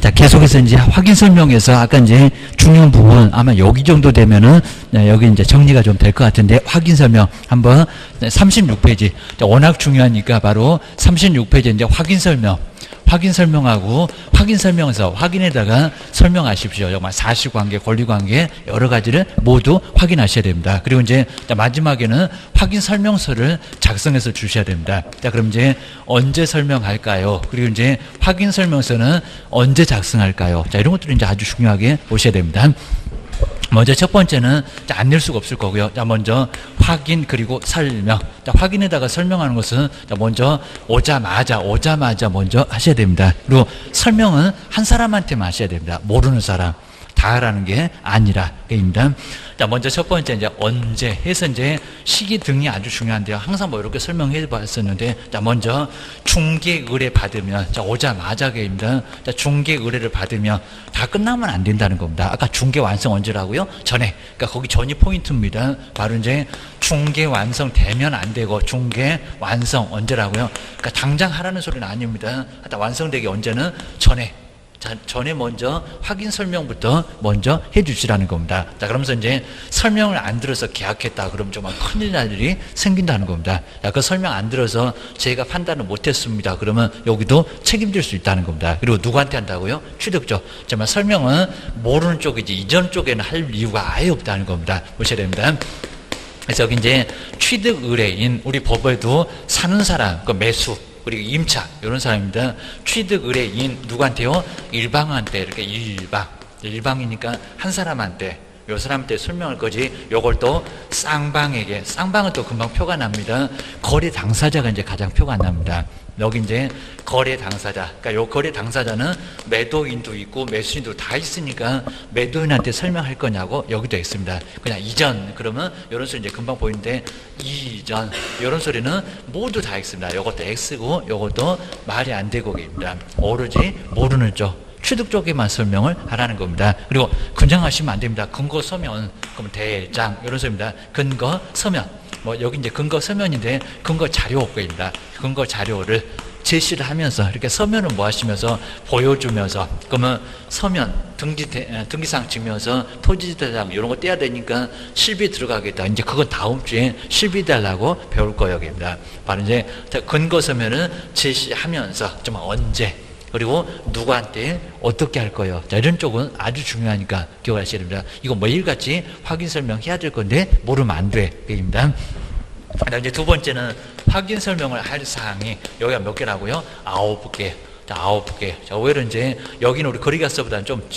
자, 계속해서 이제 확인 설명에서 아까 이제 중요한 부분 아마 여기 정도 되면은 여기 이제 정리가 좀 될 것 같은데 확인 설명 한번 36페이지. 워낙 중요하니까 바로 36페이지 이제 확인 설명. 확인 설명하고 확인 설명서 확인에다가 설명하십시오. 정말 사실관계, 권리관계 여러 가지를 모두 확인하셔야 됩니다. 그리고 이제 마지막에는 확인 설명서를 작성해서 주셔야 됩니다. 자, 그럼 이제 언제 설명할까요? 그리고 이제 확인 설명서는 언제 작성할까요? 자, 이런 것들을 이제 아주 중요하게 보셔야 됩니다. 먼저 첫 번째는 안 낼 수가 없을 거고요. 자, 먼저 확인 그리고 설명. 자, 확인에다가 설명하는 것은 자, 먼저 오자마자 먼저 하셔야 됩니다. 그리고 설명은 한 사람한테만 하셔야 됩니다. 모르는 사람 다 하라는 게 아니라 입니다. 자, 먼저 첫 번째 이제 언제 해서 이제 시기 등이 아주 중요한데요. 항상 뭐 이렇게 설명해 봤었는데, 자, 먼저 중개 의뢰 받으면, 자, 오자마자입니다. 자, 중개 의뢰를 받으면 다 끝나면 안 된다는 겁니다. 아까 중개 완성 언제라고요? 전에. 그러니까 거기 전이 포인트입니다. 바로 이제 중개 완성 되면 안 되고 중개 완성 언제라고요? 그러니까 당장 하라는 소리는 아닙니다. 완성되기 언제는 전에. 자, 전에 먼저 확인 설명부터 먼저 해주시라는 겁니다. 자, 그러면서 이제 설명을 안 들어서 계약했다. 그러면 정말 큰일 날 일이 생긴다는 겁니다. 자, 그 설명 안 들어서 제가 판단을 못했습니다. 그러면 여기도 책임질 수 있다는 겁니다. 그리고 누구한테 한다고요? 취득죠. 정말 설명은 모르는 쪽이지 이전 쪽에는 할 이유가 아예 없다는 겁니다. 보셔야 됩니다. 그래서 여기 이제 취득 의뢰인, 우리 법에도 사는 사람, 그 매수, 그리고 임차 이런 사람입니다. 취득 의뢰인 누구한테요? 일방한테. 이렇게 일방이니까 한 사람한테, 요 사람한테 설명할 거지. 요걸 또 쌍방에게, 쌍방은 또 금방 표가 납니다. 거래 당사자가 이제 가장 표가 안 납니다. 여기 이제 거래 당사자, 그러니까 요 거래 당사자는 매도인도 있고 매수인도 다 있으니까 매도인한테 설명할 거냐고 여기도 있습니다. 그냥 이전, 그러면 이런 소리 이제 금방 보이는데 이전 이런 소리는 모두 다 X입니다. 요것도 X고 요것도 말이 안 되고입니다. 오로지 모르는 쪽, 취득 쪽에만 설명을 하라는 겁니다. 그리고 근정하시면 안 됩니다. 근거 서면, 그러면 대장 이런 소리입니다. 근거 서면. 뭐 여기 이제 근거 서면인데 근거 자료입니다. 근거 자료를 제시를 하면서 이렇게 서면을 뭐 하시면서 보여주면서, 그러면 서면 등기상 증명서, 토지대장 이런 거 떼야 되니까 실비 들어가겠다. 이제 그건 다음 주에 실비 달라고 배울 거여입니다. 바로 이제 근거 서면을 제시하면서 정말 언제, 그리고 누구한테 어떻게 할 거예요. 자, 이런 쪽은 아주 중요하니까 기억하셔야 됩니다. 이거 매일같이 확인 설명해야 될 건데 모르면 안 돼. 입니다. 그다음 이제 두 번째는 확인 설명을 할 사항이 여기가 몇 개라고요? 9개. 자, 9개. 자, 오히려 이제 여기는 우리 거리가서보다는 좀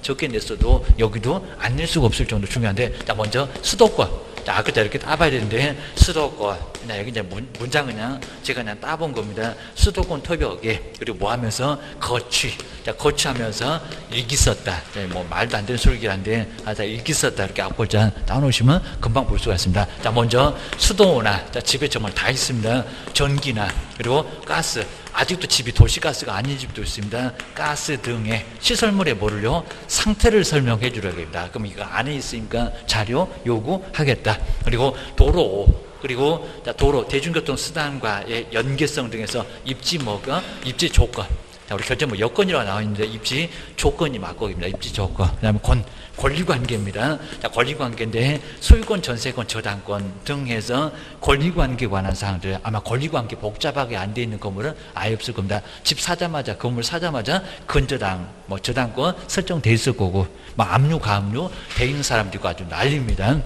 적게 냈어도 여기도 안 낼 수가 없을 정도 중요한데, 자, 먼저 수도권. 자, 아까 이렇게 따봐야 되는데 수도권. 나 여기 이제 문장 그냥 제가 그냥 따본 겁니다. 수도권 토벽에, 그리고 뭐 하면서 거취. 자, 거취하면서 일기 썼다. 자, 뭐 말도 안 되는 소리긴 한데, 자, 일기 썼다. 이렇게 앞글자 따놓으시면 금방 볼 수가 있습니다. 자, 먼저 수도나, 자, 집에 정말 다 있습니다. 전기나, 그리고 가스. 아직도 집이 도시가스가 아닌 집도 있습니다. 가스 등의 시설물의 뭐를요? 상태를 설명해 주려고 합니다. 그럼 이거 안에 있으니까 자료 요구하겠다. 그리고 도로, 그리고 도로, 대중교통 수단과의 연계성 등에서 입지 뭐가? 입지 조건. 자, 우리 결제 뭐 여건이라고 나와 있는데 입지 조건이 맞고입니다. 입지 조건. 그 다음에 권리관계입니다. 자, 권리관계인데 소유권, 전세권, 저당권 등 해서 권리관계에 관한 사항들, 아마 권리관계 복잡하게 안 돼 있는 건물은 아예 없을 겁니다. 집 사자마자, 건물 사자마자 근저당, 뭐 저당권 설정돼 있을 거고, 막 압류, 가압류 돼 있는 사람들과 아주 난립니다.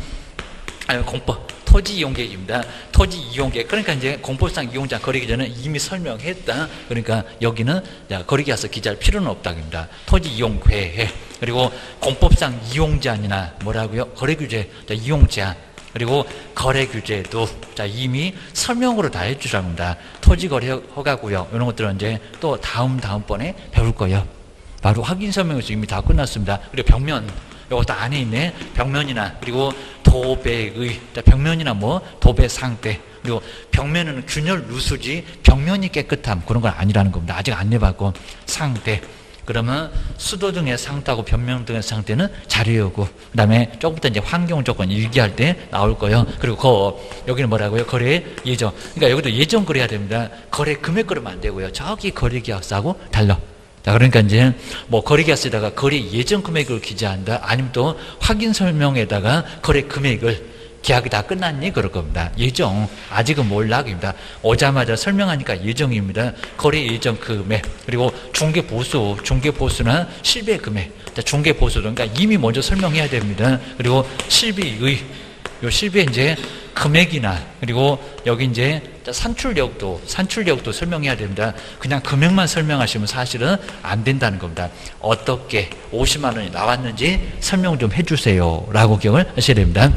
공법. 토지 이용계획입니다. 토지 이용계획. 그러니까 이제 공법상 이용자 거래기 전에 이미 설명했다. 그러니까 여기는 거래기 와서 기재할 필요는 없다입니다. 토지 이용 계획. 그리고 공법상 이용 제한이나 뭐라고요? 거래 규제, 이용 제한. 그리고 거래 규제도 자, 이미 설명으로 다 해주라고 합니다. 토지 거래 허가구역 이런 것들은 이제 또 다음번에 배울 거예요. 바로 확인 설명에서 이미 다 끝났습니다. 그리고 벽면. 이것도 안에 있네. 벽면이나, 그리고 도배의, 벽면이나 뭐 도배 상태, 그리고 벽면은 균열 누수지 벽면이 깨끗함 그런 건 아니라는 겁니다. 아직 안 내봤고 상태. 그러면 수도 등의 상태하고 벽면 등의 상태는 자료요구. 그 다음에 조금부터 이제 환경 조건 일기할 때 나올 거예요. 그리고 여기는 뭐라고요? 거래 예정. 그러니까 여기도 예정 거래해야 됩니다. 거래 금액 그러면 안 되고요. 저기 거래 계약서하고 달라. 자, 그러니까 이제 뭐 거래계약서에다가 거래 예정 금액을 기재한다. 아니면 또 확인 설명에다가 거래 금액을 계약이 다 끝났니? 그럴 겁니다. 예정. 아직은 몰락입니다. 오자마자 설명하니까 예정입니다. 거래 예정 금액. 그리고 중개보수. 중개보수나 실배 금액. 중개보수. 그러니까 이미 먼저 설명해야 됩니다. 그리고 실비의. 요 실비의 이제 금액이나 그리고 여기 이제 산출력도 설명해야 됩니다. 그냥 금액만 설명하시면 사실은 안 된다는 겁니다. 어떻게 50만 원이 나왔는지 설명 좀 해주세요 라고 기억을 하셔야 됩니다.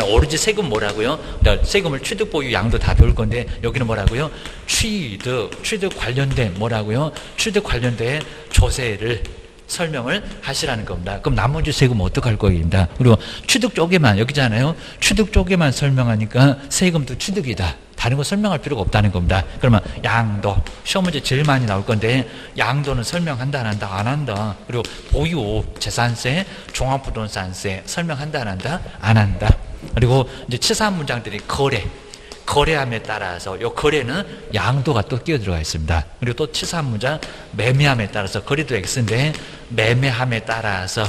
오로지 세금 뭐라고요? 세금을 취득 보유 양도 다 배울 건데 여기는 뭐라고요? 취득 관련된 뭐라고요? 취득 관련된 조세를 설명을 하시라는 겁니다. 그럼 나머지 세금 어떡할 거입니다. 그리고 취득 쪽에만 여기잖아요. 취득 쪽에만 설명하니까 세금도 취득이다. 다른 거 설명할 필요가 없다는 겁니다. 그러면 양도 시험 문제 제일 많이 나올 건데 양도는 설명한다 안 한다? 안 한다. 그리고 보유 재산세 종합부동산세 설명한다 안 한다? 안 한다. 그리고 이제 치사 문장들이 거래함에 따라서 요 거래는 양도가 또 끼어 들어가 있습니다. 그리고 또 치사 문장 매매함에 따라서 거래도 X인데 매매함에 따라서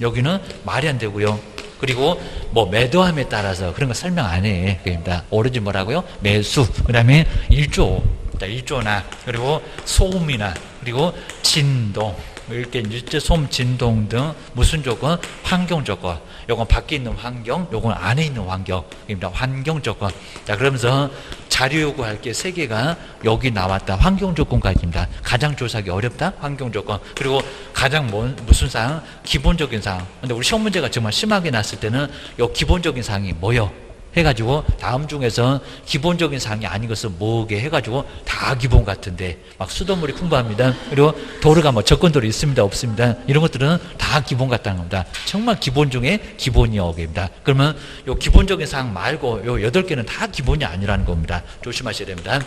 여기는 말이 안 되고요. 그리고 뭐 매도함에 따라서 그런 거 설명 안 해. 그러니까 오로지 뭐라고요? 매수. 그다음에 일조나 그리고 소음이나 그리고 진동 이렇게 일제 소음 진동 등 무슨 조건? 환경 조건. 요건 밖에 있는 환경, 요건 안에 있는 환경입니다. 환경 조건. 자, 그러면서 자료 요구할 게 세 개가 여기 나왔다. 환경 조건까지입니다. 가장 조사하기 어렵다. 환경 조건. 그리고 가장 무슨 사항? 기본적인 사항. 근데 우리 시험 문제가 정말 심하게 났을 때는 요 기본적인 사항이 뭐요? 해가지고 다음 중에서 기본적인 사항이 아닌 것은 뭐게 해가지고 다 기본 같은데 막 수돗물이 풍부합니다. 그리고 도로가 뭐 접근도로 있습니다 없습니다 이런 것들은 다 기본 같다는 겁니다. 정말 기본 중에 기본이어입니다. 그러면 요 기본적인 사항 말고 요 8개는 다 기본이 아니라는 겁니다. 조심하셔야 됩니다.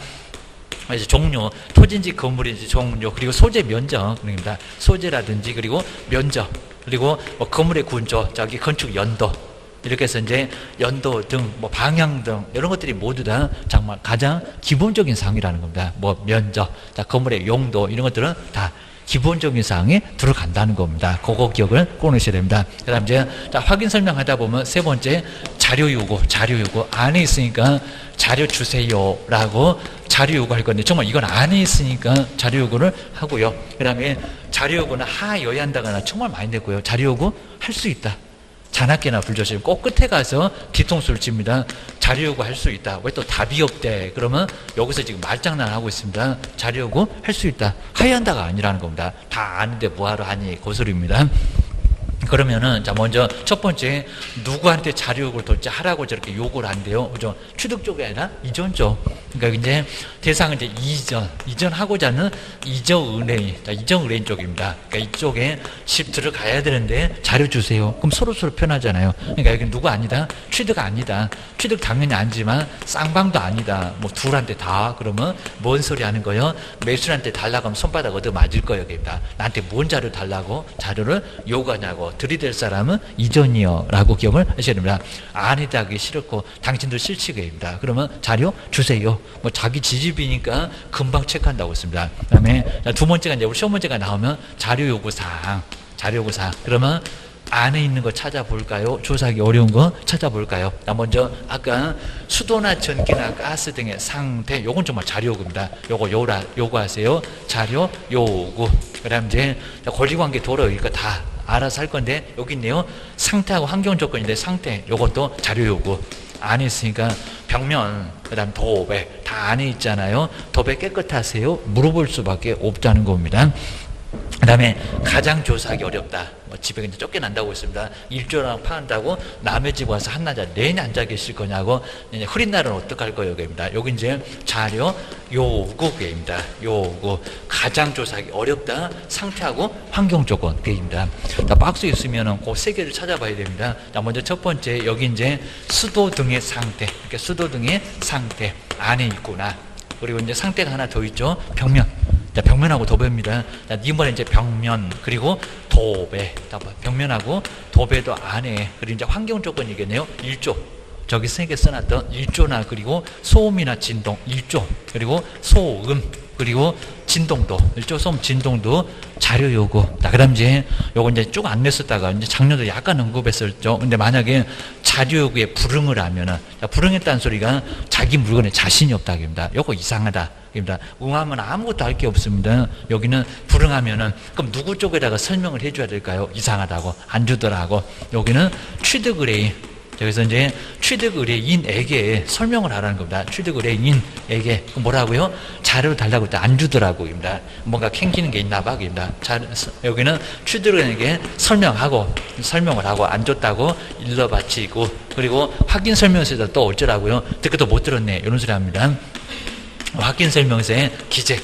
그래서 종료, 토지인지 건물인지 종료, 그리고 소재 면적입니다. 소재라든지 그리고 면적, 그리고 뭐 건물의 구조, 저기 건축 연도 이렇게 해서 이제 연도 등, 뭐 방향 등 이런 것들이 모두 다 정말 가장 기본적인 사항이라는 겁니다. 뭐 면적, 자, 건물의 용도 이런 것들은 다 기본적인 사항에 들어간다는 겁니다. 그거 기억을 꼭 넣으셔야 됩니다. 그 다음 이제 자, 확인 설명하다 보면 세 번째 자료 요구 안에 있으니까 자료 주세요 라고 자료 요구할 건데 정말 이건 안에 있으니까 자료 요구를 하고요. 그 다음에 자료 요구는 하여야 한다거나 정말 많이 됐고요. 자료 요구 할 수 있다. 자나깨나 불조심. 꼭 끝에 가서 뒤통수를 칩니다. 자료 요구할 수 있다. 왜 또 답이 없대? 그러면 여기서 지금 말장난하고 있습니다. 자료 요구 할 수 있다. 해야 한다가 아니라는 겁니다. 다 아는데 뭐하러 하니? 그 소리입니다. 그러면은 자 먼저 첫 번째 누구한테 자료 요구를 도대체 하라고 저렇게 요구를 한대요. 그죠? 취득 쪽이 아니라 이전 쪽. 그러니까 이제 대상은 이제 이전하고자 하는 이전의뢰인 쪽입니다. 그러니까 이쪽에 집 들어가야 되는데 자료 주세요. 그럼 서로 편하잖아요. 그러니까 여기 누구 아니다? 취득 아니다. 취득 당연히 아니지만 쌍방도 아니다. 뭐 둘한테 다 그러면 뭔 소리 하는 거예요? 매수한테 달라고 하면 손바닥 얻어 맞을 거예요. 그러니까 나한테 뭔 자료 달라고 자료를 요구하냐고. 들이댈 사람은 이전이요 라고 기억을 하셔야 됩니다. 아니다 하기 싫고 당신도 실치게입니다. 그러면 자료 주세요. 뭐 자기 지집이니까 금방 체크한다고 했습니다. 그 다음에 두 번째가 이제 우리 시험 문제가 나오면 자료 요구사항. 그러면 안에 있는 거 찾아볼까요? 조사하기 어려운 거 찾아볼까요? 먼저 아까 수도나 전기나 가스 등의 상태, 요건 정말 자료 요구입니다. 요거 요구하세요. 자료 요구. 그 다음 이제 권리관계 도로 이거 다 알아서 할 건데 여기 있네요. 상태하고 환경 조건인데 상태 요것도 자료 요구. 안에 있으니까 벽면, 그 다음 도배 다 안에 있잖아요. 도배 깨끗하세요? 물어볼 수밖에 없다는 겁니다. 그 다음에 가장 조사하기 어렵다. 뭐 집에 이제 쫓겨난다고 했습니다. 일조랑 파한다고 남의 집 와서 한낮에 내내 앉아 계실 거냐고. 이제 흐린 날은 어떡할 거예요? 입니다. 여기 이제 자료 요구입니다. 요구. 가장 조사하기 어렵다. 상태하고 환경 조건 입니다. 자, 박스에 있으면은 그 세 개를 찾아봐야 됩니다. 자, 먼저 첫 번째 여기 이제 수도 등의 상태. 이렇게 수도 등의 상태 안에 있구나. 그리고 이제 상태가 하나 더 있죠. 벽면. 자, 벽면하고 도배입니다. 자, 이번에 이제 벽면, 그리고 도배. 벽면하고 도배도 안에. 그리고 이제 환경 조건이겠네요. 일조. 저기 세 개 써놨던 일조나, 그리고 소음이나 진동, 일조. 그리고 소음. 그리고 진동도, 일조소음 진동도 자료 요구. 그 다음 이제 요거 이제 쭉 안 냈었다가 이제 작년도 약간 언급했었죠. 근데 만약에 자료 요구에 불응을 하면은, 불응했다는 소리가 자기 물건에 자신이 없다. 입니다. 요거 이상하다. 입니다. 응하면 아무것도 할 게 없습니다. 여기는 불응하면은, 그럼 누구 쪽에다가 설명을 해줘야 될까요? 이상하다고. 안 주더라고. 여기는 취득 의뢰인. 여기서 이제 취득 의뢰인에게 설명을 하라는 겁니다. 취득 의뢰인에게 뭐라고요? 자료를 달라고 할 때 안 주더라고입니다. 뭔가 캥기는 게 있나 봐. 입니다. 여기는 취득 의뢰인에게 설명을 하고 안 줬다고 일러 바치고, 그리고 확인 설명서에다 또 어쩌라고요? 듣고도 못 들었네. 이런 소리 합니다. 확인 설명서에 기재.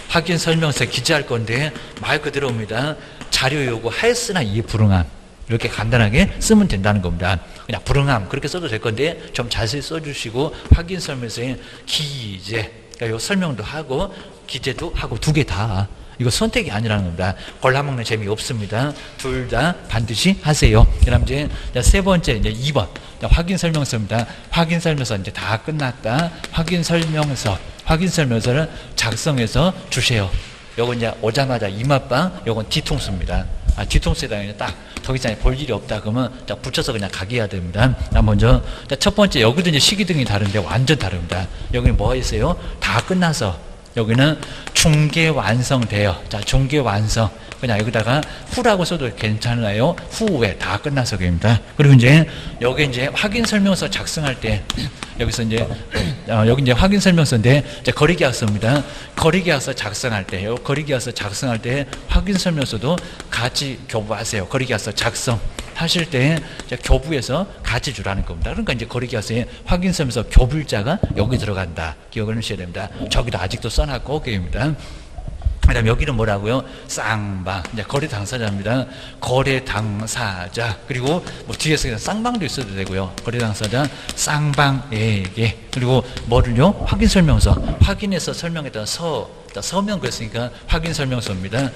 확인 설명서에 기재할 건데 말 그대로입니다. 자료 요구 하였으나 이에 불응함. 이렇게 간단하게 쓰면 된다는 겁니다. 그냥 불응함 그렇게 써도 될 건데 좀 자세히 써주시고, 확인 설명서에 기재, 그러니까 요 설명도 하고 기재도 하고 두 개 다. 이거 선택이 아니라는 겁니다. 골라먹는 재미 없습니다. 둘 다 반드시 하세요. 그다음 이제 세 번째 이제 2번 확인 설명서입니다. 확인 설명서 이제 다 끝났다. 확인 설명서를 작성해서 주세요. 요건 이제 오자마자 이맛방, 요건 뒤통수입니다. 뒤통수에다 그냥 딱 더 이상 볼 일이 없다 그러면 붙여서 그냥 가게 해야 됩니다. 먼저 첫 번째, 여기도 이제 시기등이 다른데 완전 다릅니다. 여기는 뭐 있어요? 다 끝나서, 여기는 중개 완성돼요. 자, 중개 완성. 그냥 여기다가 후라고 써도 괜찮아요. 후에 다 끝나서 입니다. 그리고 이제 여기 이제 확인 설명서 작성할 때, 여기서 이제 여기 이제 확인 설명서인데 이제 거래계약서입니다. 거래계약서 작성할 때, 거래계약서 작성할 때 확인 설명서도 같이 교부하세요. 거래계약서 작성 하실 때 이제 교부해서 같이 주라는 겁니다. 그러니까 이제 거래계약서에 확인 설명서 교불자가 여기 들어간다. 기억을 하셔야 됩니다. 저기도 아직도 써놨고 오케이입니다. 그 다음에 여기는 뭐라고요? 쌍방. 이제 거래 당사자입니다. 거래 당사자. 그리고 뭐 뒤에서 그냥 쌍방도 있어도 되고요. 거래 당사자 쌍방에게. 그리고 뭐를요? 확인 설명서. 확인해서 설명했던 서명 그랬으니까 확인 설명서입니다.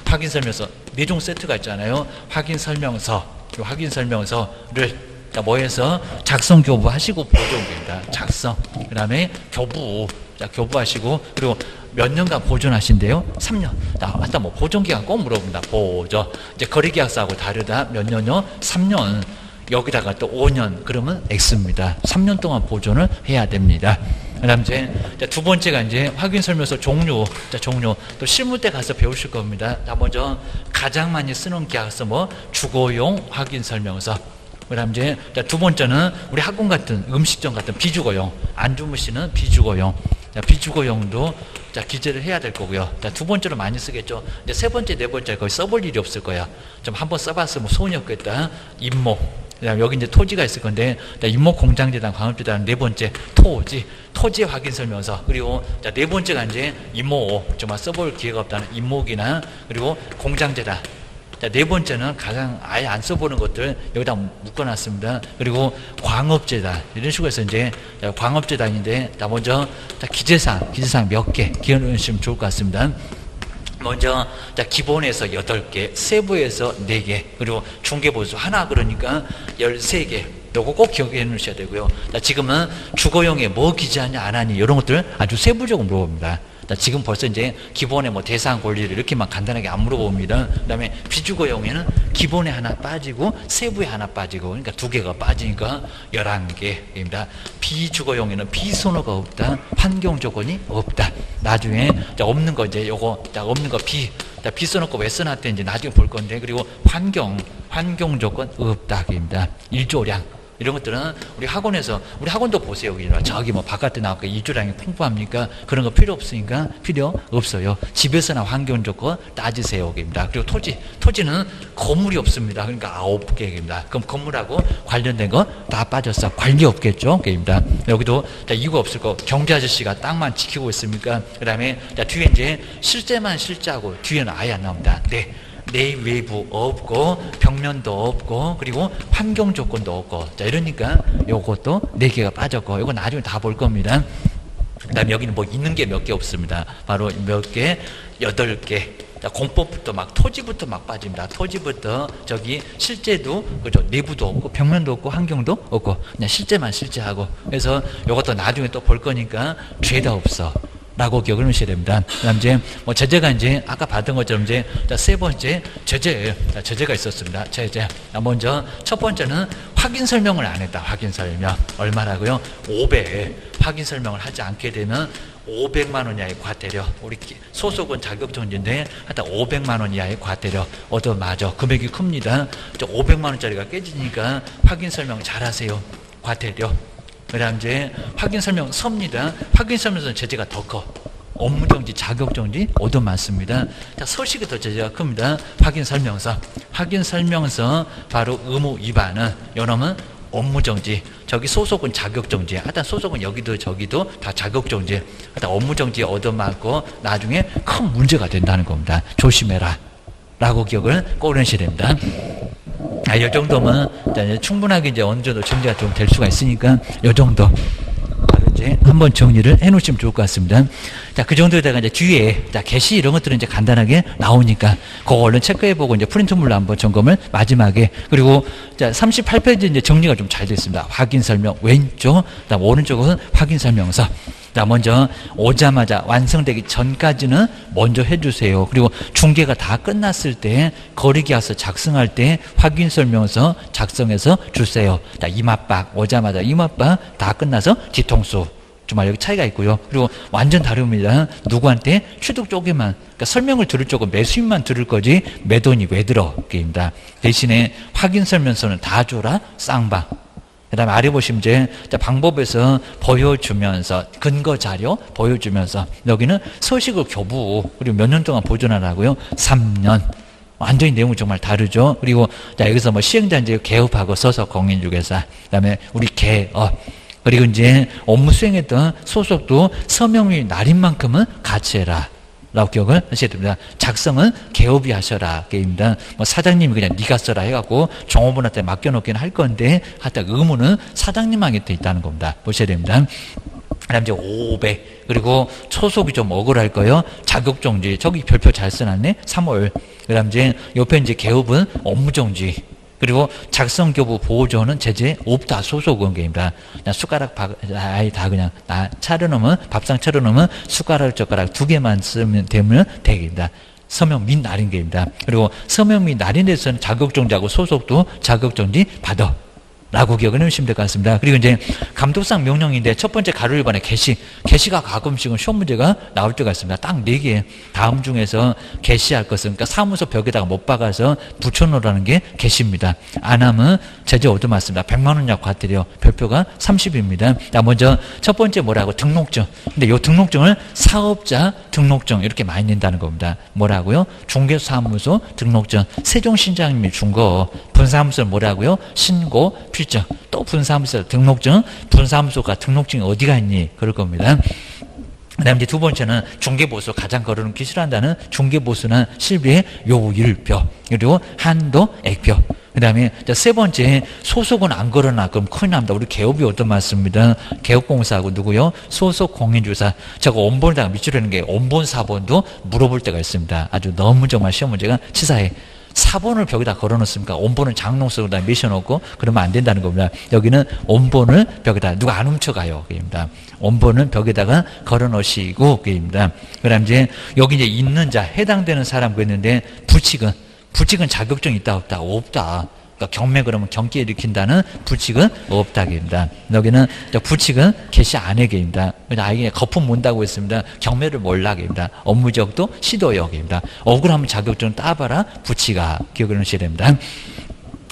확인 설명서. 4종 세트가 있잖아요. 확인 설명서. 확인 설명서를 뭐해서 작성 교부하시고 보존입니다. 작성. 그 다음에 교부. 교부하시고, 그리고 몇 년간 보존하신대요? 3년. 맞다, 뭐 보존기간 꼭 물어본다. 보존. 이제 거래계약서하고 다르다. 몇 년요? 3년. 여기다가 또 5년. 그러면 X입니다. 3년 동안 보존을 해야 됩니다. 그 다음 이제 두 번째가 이제 확인 설명서 종류. 종류. 또 실무 때 가서 배우실 겁니다. 먼저 가장 많이 쓰는 계약서 뭐 주거용 확인 설명서. 그 다음 이제 두 번째는 우리 학원 같은 음식점 같은 비주거용. 안 주무시는 비주거용. 비주거용도 기재를 해야 될 거고요. 두 번째로 많이 쓰겠죠. 이제 세 번째, 네 번째 거의 써볼 일이 없을 거야. 좀 한번 써봤으면 소원이 없겠다. 임목. 여기 이제 토지가 있을 건데, 임목 공장재단, 광업재단, 네 번째 토지 확인 설명서. 그리고 네 번째가 이제 임목, 정말 써볼 기회가 없다는 임목이나, 그리고 공장재단. 네 번째는 가장 아예 안 써보는 것들 여기다 묶어놨습니다. 그리고 광업재단 이런 식으로 해서 이제 광업재단인데 먼저 기재사항 몇 개 기억해주시면 좋을 것 같습니다. 먼저 기본에서 8개, 세부에서 4개, 그리고 중개보수 하나, 그러니까 13개. 요거 꼭 기억해 놓으셔야 되고요. 지금은 주거용에 뭐 기재하냐 안 하니 이런 것들 아주 세부적으로 물어봅니다. 지금 벌써 이제 기본에 뭐 대상 권리를 이렇게만 간단하게 안 물어봅니다. 그 다음에 비주거용에는 기본에 하나 빠지고 세부에 하나 빠지고, 그러니까 2개가 빠지니까 11개입니다. 비주거용에는 비선호가 없다. 환경 조건이 없다. 나중에 없는 거 이제 요거 없는 거 비선호 거 왜 써놨대 이제 나중에 볼 건데, 그리고 환경 조건 없다입니다. 일조량. 이런 것들은 우리 학원도 보세요. 저기 뭐 바깥에 나왔고 일조량이 풍부합니까? 그런 거 필요 없으니까 필요 없어요. 집에서나 환경 조건 따지세요. 입니다. 그리고 토지는 건물이 없습니다. 그러니까 9개입니다. 그럼 건물하고 관련된 거 다 빠졌어. 관계 없겠죠? 입니다. 여기도 이거 없을 거. 경비 아저씨가 땅만 지키고 있습니까? 그 다음에 뒤에 이제 실제만 실제하고 뒤에는 아예 안 나옵니다. 네. 내외부 없고 벽면도 없고 그리고 환경 조건도 없고 이러니까 요것도 4개가 빠졌고, 이거 나중에 다 볼 겁니다. 그 다음에 여기는 뭐 있는 게 몇 개 없습니다. 바로 몇 개? 8개. 공법부터 토지부터 빠집니다. 토지부터 저기 실제도 그죠, 내부도 없고 벽면도 없고 환경도 없고 그냥 실제만 실제하고. 그래서 요것도 나중에 또 볼 거니까 죄다 없어. 라고 기억을 하셔야 됩니다. 그다음 이제 뭐 제재가 이제 아까 받은 것처럼 이제 세 번째 제재예요. 제재가 있었습니다. 제재. 먼저 첫 번째는 확인 설명을 안 했다. 확인 설명 얼마라고요? 5배. 확인 설명을 하지 않게 되면 500만 원 이하의 과태료. 우리 소속은 자격정지인데 하여튼 500만 원 이하의 과태료 얻어맞아. 금액이 큽니다. 500만 원짜리가 깨지니까 확인 설명 잘하세요. 과태료. 그다음 이제 확인 설명 섭니다. 확인 설명서는 제재가 더 커. 업무정지, 자격정지 얻어맞습니다. 자, 서식이 더 제재가 큽니다. 확인 설명서. 확인 설명서 바로 의무 위반은 요놈은 업무정지. 저기 소속은 자격정지. 하여튼 소속은 여기도 저기도 다 자격정지. 하여튼 업무정지 얻어맞고 나중에 큰 문제가 된다는 겁니다. 조심해라. 라고 기억을 꼭 하셔야 됩니다. 이 정도면 이제 충분하게 이제 어느 정도 정리가 좀 될 수가 있으니까 이 정도 이제 한번 정리를 해 놓으시면 좋을 것 같습니다. 자, 그 정도에다가 이제 뒤에 자, 게시 이런 것들은 이제 간단하게 나오니까 그거 얼른 체크해 보고 이제 프린트물로 한번 점검을 마지막에 그리고 자, 38페이지 이제 정리가 좀 잘 됐습니다. 확인 설명 왼쪽, 그다음 오른쪽은 확인 설명서. 자, 먼저 오자마자 완성되기 전까지는 먼저 해주세요. 그리고 중개가 다 끝났을 때 거리계약서 작성할 때 확인설명서 작성해서 주세요. 자, 이맛박 오자마자 이맛박 다 끝나서 뒤통수. 정말 여기 차이가 있고요. 그리고 완전 다릅니다. 누구한테 취득 쪽에만 그러니까 설명을 들을 쪽은 매수인만 들을 거지 매도인이 왜 들어? 게임이다. 대신에 확인설명서는 다 줘라 쌍방. 그 다음에 아래 보시면 이제 방법에서 보여주면서 근거 자료 보여주면서 여기는 서식을 교부 그리고 몇 년 동안 보존하라고요? 3년. 완전히 내용이 정말 다르죠. 그리고 자 여기서 뭐 시행자인지 개업하고 서서 공인중개사 그다음에 우리 개업 그리고 이제 업무 수행했던 소속도 서명 및 날인만큼은 같이 해라. 라고 기억을 하셔야 됩니다. 작성은 개업이 하셔라. 게임입니다. 뭐 사장님이 그냥 네가 써라 해갖고 종업원한테 맡겨놓긴 할 건데 하여튼 의무는 사장님한테 있다는 겁니다. 보셔야 됩니다. 그 다음 이제 500 그리고 초속이 좀 억울할 거예요. 자격정지 저기 별표 잘 써놨네. 3월 그 다음 이제 옆에 이제 개업은 업무정지 그리고 작성교부 보호조는 제재 없다. 소속은 게임이다. 그냥 숟가락 아예 다 그냥 차려놓으면 밥상 차려놓으면 숟가락 젓가락 2개만 쓰면 되면 되겠다. 서명 및 날인 게임이다. 그리고 서명 및 날인에서는 자격정지하고 소속도 자격정지 받아. 라고 기억을 해주시면 될 것 같습니다. 그리고 이제 감독상 명령인데 첫 번째 가로 1번에 게시가 가끔씩은 시험 문제가 나올 때가 있습니다. 딱 4개 다음 중에서 게시할 것은 그러니까 사무소 벽에다가 못 박아서 붙여놓으라는 게 게시입니다. 안 하면 제재 얻어맞습니다. 100만 원 이하 과태료 별표가 30입니다. 자, 먼저 첫 번째 뭐라고 등록증. 근데 이 등록증을 사업자 등록증 이렇게 많이 낸다는 겁니다. 뭐라고요? 중개사무소 등록증. 세종시장님이 준 거 분사무소는 뭐라고요? 신고 필증. 또 분사무소 등록증. 분사무소가 등록증이 어디가 있니? 그럴 겁니다. 그 다음 이제 두 번째는 중개보수 가장 걸어놓기 싫어한다는 중개보수는 실비의 요일표 그리고 한도 액표 그 다음에 세 번째 소속은 안 걸어놔 그럼 큰일 납니다. 우리 개업이 얻어맞습니다. 개업공사하고 누구요? 소속 공인주사 저거 원본에다가 밑줄하는 게 원본 4번도 물어볼 때가 있습니다. 아주 너무 정말 시험 문제가 치사해. 4번을 벽에다 걸어놓습니까? 원본은 장롱석에다 미셔놓고 그러면 안 된다는 겁니다. 여기는 원본을 벽에다 누가 안 훔쳐가요. 그입니다. 원본은 벽에다가 걸어놓으시고 그입니다. 그다음 이제 여기 이제 있는 자 해당되는 사람 그랬는데 부칙은 자격증 있다 없다? 없다. 그러니까 경매 그러면 경기 일으킨다는 부칙은 없다입니다. 여기는 부칙은 개시 안 해입니다. 아이게 거품 문다고 했습니다. 경매를 몰라입니다. 업무적도 시도역입니다. 억울하면 자격증 따봐라 부칙아 기억을 하셔야 됩니다.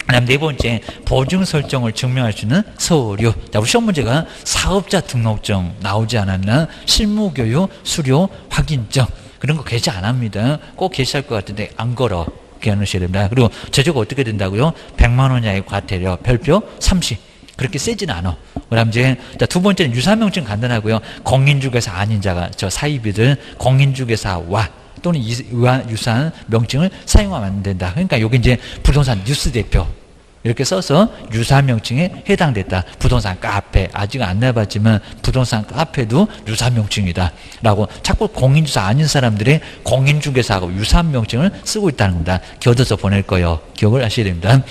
그다음 네 번째 보증 설정을 증명할 수 있는 서류. 자, 우리 시험 문제가 사업자 등록증 나오지 않았나? 실무교육 수료 확인증 그런 거 게시 안 합니다. 꼭 게시할 것 같은데 안 걸어. 기억하셔야 됩니다. 그리고 제재가 어떻게 된다고요? 100만 원 이하의 과태료 별표 30. 그렇게 세지는 않아. 그다음 이제 두 번째는 유사명칭 간단하고요. 공인중개사 아닌 자가 저 사입이든 공인중개사와 또는 유사한 명칭을 사용하면 안 된다. 그러니까 여기 이제 부동산 뉴스 대표 이렇게 써서 유사명칭에 해당됐다. 부동산 카페 아직 안 내봤지만 부동산 카페도 유사명칭이다 라고 자꾸 공인주사 아닌 사람들이 공인중개사하고 유사명칭을 쓰고 있다는 겁니다. 껴들어서 보낼 거예요. 기억을 하셔야 됩니다.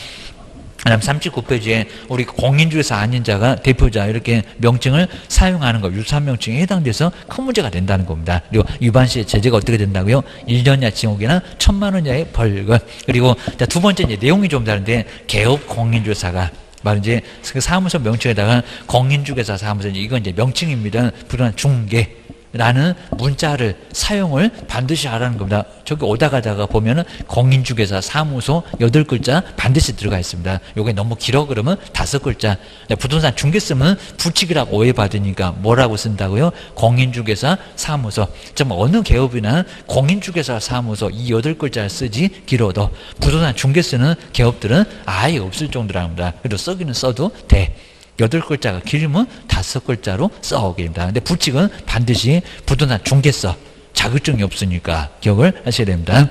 그다음 39페이지에 우리 공인중개사 아닌 자가 대표자 이렇게 명칭을 사용하는 거 유사명칭에 해당돼서 큰 문제가 된다는 겁니다. 그리고 위반 시에 제재가 어떻게 된다고요? 1년 이하 징역이나 1,000만 원 이하의 벌금. 그리고 두 번째 이제 내용이 좀 다른데 개업 공인중개사가 바로 이제 그 사무소 명칭에다가 공인중개사 사무소 이건 이제 명칭입니다. 부동산 중개 라는 문자를 사용을 반드시 하라는 겁니다. 저기 오다 가다가 보면은 공인중개사 사무소 8글자 반드시 들어가 있습니다. 요게 너무 길어 그러면 5글자. 부동산 중개 쓰면 부칙이라고 오해받으니까 뭐라고 쓴다고요? 공인중개사 사무소. 좀 어느 개업이나 공인중개사 사무소 이 8글자를 쓰지 길어도 부동산 중개 쓰는 개업들은 아예 없을 정도랍니다. 그래도 쓰기는 써도 돼. 8글자가 길면 5글자로 써오게 됩니다. 근데 부칙은 반드시 부동산 중개서 자격증이 없으니까 기억을 하셔야 됩니다.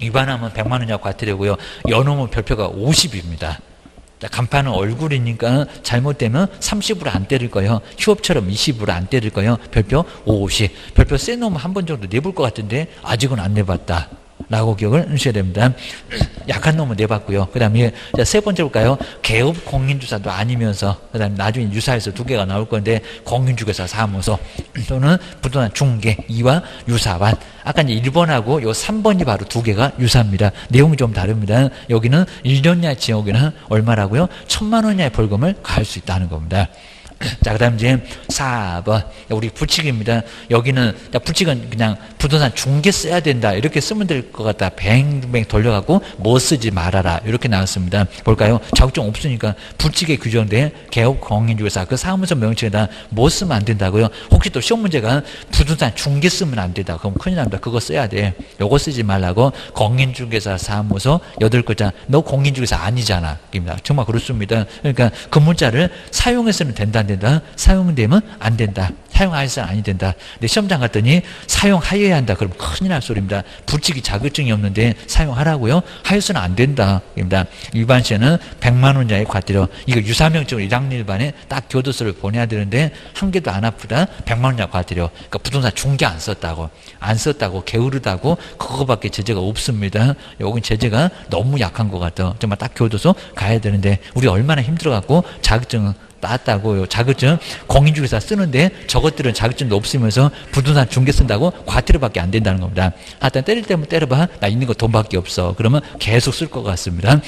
위반하면 100만 원 이하 과태료고요. 연호면 별표가 50입니다. 간판은 얼굴이니까 잘못되면 30으로 안 때릴 거예요. 휴업처럼 20으로 안 때릴 거예요. 별표 50. 별표 센 놈은 한 번 정도 내볼 것 같은데 아직은 안 내봤다. 라고 기억을 하셔야 됩니다. 약한 놈은 내봤고요. 그 다음에 세 번째 볼까요? 개업 공인주사도 아니면서 그 다음에 나중에 유사해서 2개가 나올 건데 공인중개사 사무소 또는 부동산 중개 2와 유사반. 아까 이제 1번하고 요 3번이 바로 2개가 유사입니다. 내용이 좀 다릅니다. 여기는 1년 이하 징역이나 얼마라고요? 1,000만 원 이하의 벌금을 가할 수 있다는 겁니다. 자, 그 다음 이제 4번. 우리 부칙입니다. 여기는, 부칙은 그냥 부동산 중개 써야 된다. 이렇게 쓰면 될 것 같다. 뱅뱅 돌려갖고 뭐 쓰지 말아라. 이렇게 나왔습니다. 볼까요? 자격증 없으니까 부칙에 규정된 개업 공인중개사 그 사무소 명칭에다 뭐 쓰면 안 된다고요? 혹시 또 시험 문제가 부동산 중개 쓰면 안 된다. 그럼 큰일 납니다. 그거 써야 돼. 요거 쓰지 말라고 공인중개사 사무소 8글자. 너 공인중개사 아니잖아. 정말 그렇습니다. 그러니까 그 문자를 사용해서는 된다. 된다. 사용되면 안 된다. 사용하여서는 아니 된다. 근데 시험장 갔더니 사용하여야 한다. 그럼 큰일 날 소리입니다. 부칙이 자격증이 없는데 사용하라고요? 하여서는 안 된다. 입니다. 위반 시에는 100만 원 이하의 과태료. 이거 유사명칭으로 1학년 1반에 딱 교도소를 보내야 되는데 한 개도 안 아프다. 100만 원 이하 과태료. 그러니까 부동산 중개 안 썼다고 게으르다고 그거밖에 제재가 없습니다. 여긴 제재가 너무 약한 것 같아. 정말 딱 교도소 가야 되는데 우리 얼마나 힘들어갖고 자격증 땄다고요. 자격증 공인중개사 쓰는데 저것들은 자격증도 없으면서 부동산 중개 쓴다고 과태료밖에 안 된다는 겁니다. 하여튼 때릴 때면 때려봐. 나 있는 거 돈밖에 없어. 그러면 계속 쓸 것 같습니다.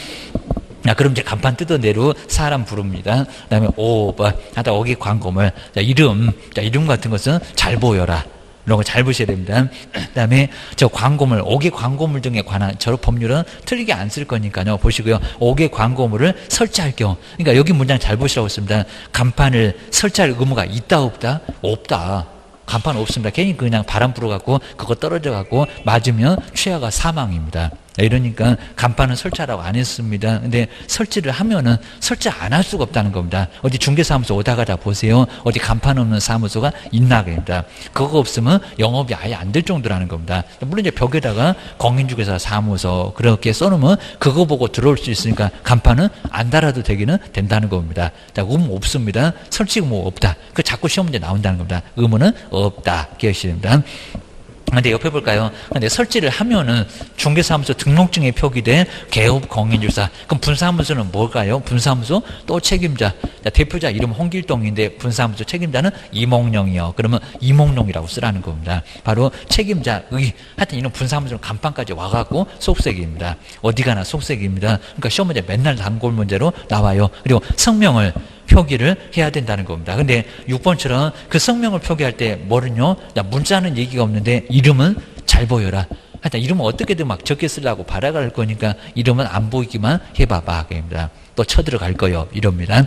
자, 그럼 이제 간판 뜯어내로 사람 부릅니다. 그 다음에 5번. 하다 어기 광고물. 자, 이름 같은 것은 잘 보여라. 이런 거 잘 보셔야 됩니다. 그 다음에 저 광고물, 5개 광고물 등에 관한 저 법률은 틀리게 안 쓸 거니까요. 보시고요. 5개 광고물을 설치할 경우. 그러니까 여기 문장 잘 보시라고 했습니다. 간판을 설치할 의무가 있다, 없다? 없다. 간판 없습니다. 괜히 그냥 바람 불어갖고 그거 떨어져갖고 맞으면 취하가 사망입니다. 이러니까 간판은 설치하라고 안 했습니다. 근데 설치를 하면은 설치 안 할 수가 없다는 겁니다. 어디 중개사무소 오다가 다 보세요. 어디 간판 없는 사무소가 있나 그럽니다. 그거 없으면 영업이 아예 안 될 정도라는 겁니다. 물론 이제 벽에다가 공인중개사 사무소 그렇게 써놓으면 그거 보고 들어올 수 있으니까 간판은 안 달아도 되기는 된다는 겁니다. 자, 의무 없습니다. 설치 의무 없다. 그 자꾸 시험 문제 나온다는 겁니다. 의무는 없다. 기억하셔야 됩니다. 근데 옆에 볼까요? 근데 설치를 하면은 중개사무소 등록증에 표기된 개업 공인중개사. 그럼 분사무소는 뭘까요? 분사무소 또 책임자. 자, 대표자 이름 홍길동인데 분사무소 책임자는 이몽룡이요. 그러면 이몽룡이라고 쓰라는 겁니다. 바로 책임자 의. 하여튼 이런 분사무소는 간판까지 와갖고 속색입니다. 어디 가나 속색입니다. 그러니까 시험 문제 맨날 단골 문제로 나와요. 그리고 성명을 표기를 해야 된다는 겁니다. 근데 6번처럼 그 성명을 표기할 때 뭐는요? 문자는 얘기가 없는데 이름은 잘 보여라. 하여튼 이름은 어떻게든 막 적게 쓰려고 발악할 거니까 이름은 안 보이기만 해봐봐. 그럽니다. 또 쳐들어갈 거요. 이럽니다.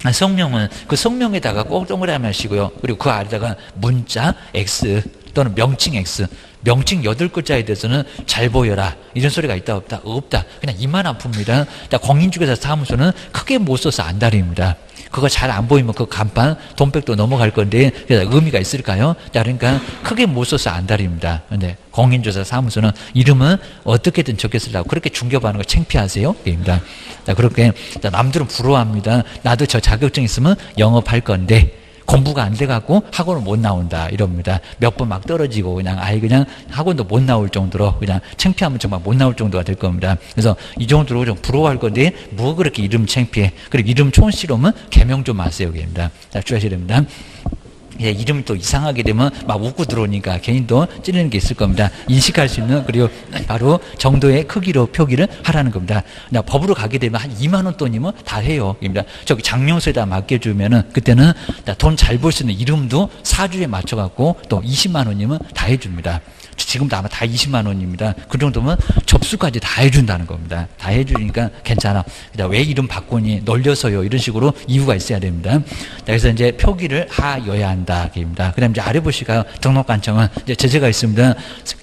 성명은 그 성명에다가 꼭 동그라미 하시고요. 그리고 그 아래다가 문자 X 또는 명칭 X. 명칭 8글자에 대해서는 잘 보여라. 이런 소리가 있다 없다? 없다. 그냥 이만 아픕니다. 공인중개사 사무소는 크게 못 써서 안달입니다. 그거 잘 안 보이면 그 간판 돈백도 넘어갈 건데 그래서 의미가 있을까요? 자, 그러니까 크게 못 써서 안달입니다. 근데 공인중개사 사무소는 이름은 어떻게든 적게 쓰려고 그렇게 중개하는 거 창피하세요? 입니다. 자, 그렇게 남들은 부러워합니다. 나도 저 자격증 있으면 영업할 건데 공부가 안 돼갖고 학원을 못 나온다 이럽니다. 몇 번 막 떨어지고 그냥 아예 그냥 학원도 못 나올 정도로 그냥 창피하면 정말 못 나올 정도가 될 겁니다. 그래서 이 정도로 좀 부러워할 건데 뭐 그렇게 이름 창피해. 그리고 이름 촌스러우면 개명 좀 마세요. 입니다. 자, 주의하셔야 됩니다. 예, 이름이 또 이상하게 되면 막 웃고 들어오니까 괜히 또 찌르는 게 있을 겁니다. 인식할 수 있는 그리고 바로 정도의 크기로 표기를 하라는 겁니다. 법으로 가게 되면 한 2만 원 돈이면 다 해요. 입니다. 저기 장명서에다 맡겨주면은 그때는 돈 잘 벌 수 있는 이름도 사주에 맞춰갖고 또 20만 원이면 다 해줍니다. 지금도 아마 다 20만 원입니다. 그 정도면 접수까지 다 해준다는 겁니다. 다 해주니까 괜찮아. 왜 이름 바꾸니? 놀려서요. 이런 식으로 이유가 있어야 됩니다. 그래서 이제 표기를 하여야 한다. 입니다. 그 다음에 이제 아래 보실까요? 등록관청은 이제 제재가 있습니다.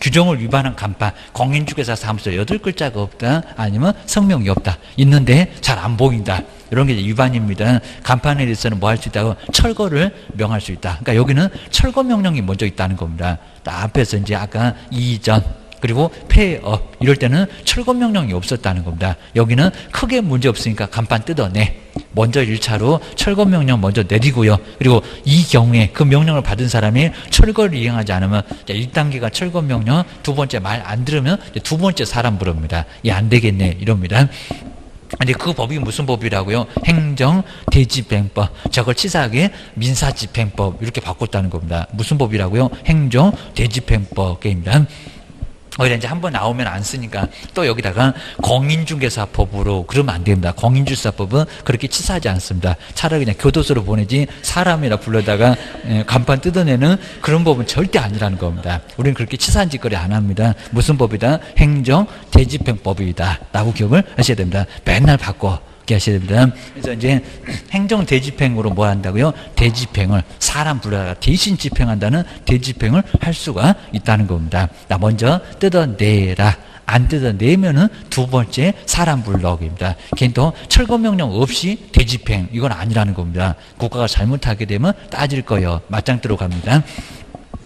규정을 위반한 간판, 공인중개사 사무소 8글자가 없다. 아니면 성명이 없다. 있는데 잘 안 보인다. 이런 게 이제 위반입니다. 간판에 대해서는 뭐 할 수 있다고? 철거를 명할 수 있다. 그러니까 여기는 철거 명령이 먼저 있다는 겁니다. 앞에서 이제 아까 이전 그리고 폐업 이럴 때는 철거 명령이 없었다는 겁니다. 여기는 크게 문제 없으니까 간판 뜯어내. 먼저 1차로 철거 명령 먼저 내리고요. 그리고 이 경우에 그 명령을 받은 사람이 철거를 이행하지 않으면 1단계가 철거 명령, 두 번째 말 안 들으면 두 번째 사람 부릅니다. 예, 안 되겠네 이럽니다. 근데 그 법이 무슨 법이라고요? 행정대집행법. 저걸 치사하게 민사집행법 이렇게 바꿨다는 겁니다. 무슨 법이라고요? 행정대집행법입니다. 거기다 이제 한번 나오면 안 쓰니까 또 여기다가 공인중개사법으로 그러면 안 됩니다. 공인중개사법은 그렇게 치사하지 않습니다. 차라리 그냥 교도소로 보내지 사람이라 불러다가 간판 뜯어내는 그런 법은 절대 아니라는 겁니다. 우리는 그렇게 치사한 짓거리 안 합니다. 무슨 법이다? 행정대집행법이다 라고 기억을 하셔야 됩니다. 맨날 바꿔 하셔야 됩니다. 그래서 이제 행정대집행으로 뭐 한다고요? 대집행을 사람 불러다가 대신 집행한다는 대집행을 할 수가 있다는 겁니다. 나 먼저 뜯어내라. 안 뜯어내면은 두 번째 사람 불러입니다. 걔는 또 철거명령 없이 대집행 이건 아니라는 겁니다. 국가가 잘못하게 되면 따질 거예요. 맞짱 들어갑니다.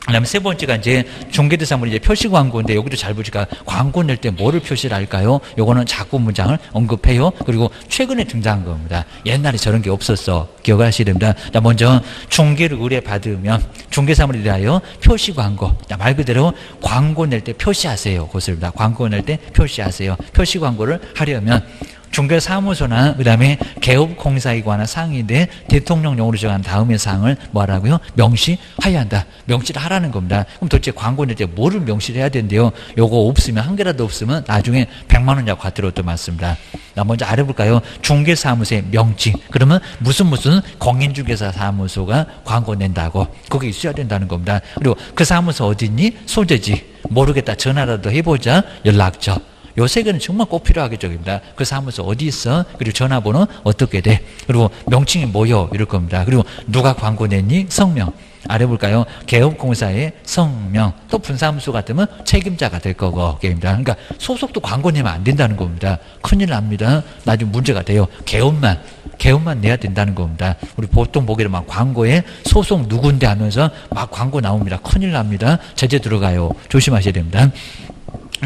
그다음에 세 번째가 이제 중개대상물 이제 표시 광고인데 여기도 잘 보니까 광고 낼 때 뭐를 표시를 할까요? 요거는 자꾸 문장을 언급해요. 그리고 최근에 등장한 겁니다. 옛날에 저런 게 없었어. 기억을 하셔야 됩니다. 자, 먼저 중개를 의뢰받으면 중개사물에 대하여 표시 광고. 자, 말 그대로 광고 낼 때 표시하세요. 그것입니다. 광고 낼 때 표시하세요. 표시 광고를 하려면 중개사무소나 그 다음에 개업공사에 관한 사항인데 대통령령으로 정한 다음의 사항을 뭐하라고요? 명시해야 한다. 명시를 하라는 겁니다. 그럼 도대체 광고 낼 때 뭐를 명시를 해야 된대요? 요거 없으면 한 개라도 없으면 나중에 100만 원 약과 들어도 맞습니다. 나 먼저 알아볼까요? 중개사무소의 명칭. 그러면 무슨 공인중개사 사무소가 광고 낸다고 그게 있어야 된다는 겁니다. 그리고 그 사무소 어디 있니? 소재지. 모르겠다. 전화라도 해보자. 연락처. 요 세 개는 정말 꼭 필요하겠죠. 그 사무소 어디 있어? 그리고 전화번호 어떻게 돼? 그리고 명칭이 뭐요? 이럴 겁니다. 그리고 누가 광고 냈니? 성명. 아래 볼까요? 개업공사의 성명. 또 분사무소 같으면 책임자가 될 거고. 그러니까 소속도 광고 내면 안 된다는 겁니다. 큰일 납니다. 나중에 문제가 돼요. 개업만 내야 된다는 겁니다. 우리 보통 보기를 막 광고에 소속 누군데 하면서 막 광고 나옵니다. 큰일 납니다. 제재 들어가요. 조심하셔야 됩니다.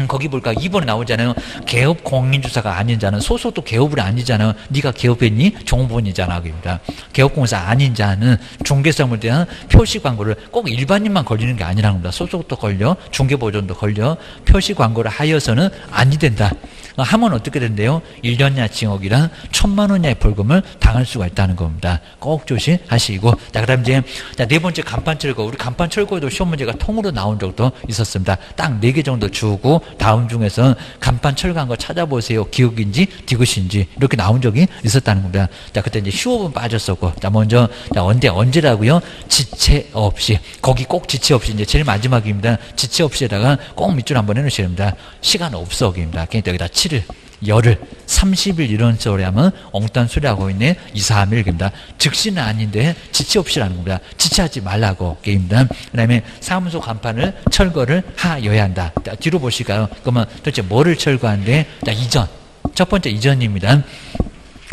거기 볼까 2번에 나오잖아요. 개업 공인주사가 아닌 자는 소속도 개업을 아니잖아요. 네가 개업했니? 종본이잖아. 그럽니다. 개업공사 아닌 자는 중개사물에 대한 표시 광고를 꼭 일반인만 걸리는 게 아니라는 겁니다. 소속도 걸려, 중개보존도 걸려. 표시 광고를 하여서는 아니 된다. 하면 어떻게 된대요? 1년이나 징역이랑 1,000만 원이나의 벌금을 당할 수가 있다는 겁니다. 꼭 조심하시고. 자, 그다음 이제 네 번째 간판 철거. 우리 간판 철거에도 시험 문제가 통으로 나온 적도 있었습니다. 딱 4개 정도 주고 다음 중에서 간판 철거한 거 찾아보세요. 기억인지 디귿인지 이렇게 나온 적이 있었다는 겁니다. 자, 그때 이제 휴업은 빠졌었고. 자, 먼저 언제라고요? 지체 없이. 거기 꼭 지체 없이 이제 제일 마지막입니다. 지체 없이에다가 꼭 밑줄 한번 해놓으셔야 됩니다. 시간 없어. 입니다. 그러니까 여기다 7일, 열흘, 30일 이런 소리 하면 엉뚱한 소리 하고 있네. 2, 3일입니다. 즉시는 아닌데 지체 없이라는 겁니다. 지체하지 말라고 게임입니다. 그 다음에 사무소 간판을 철거를 하여야 한다. 자, 뒤로 보실까요? 그러면 도대체 뭐를 철거하는데? 자, 이전. 첫 번째 이전입니다.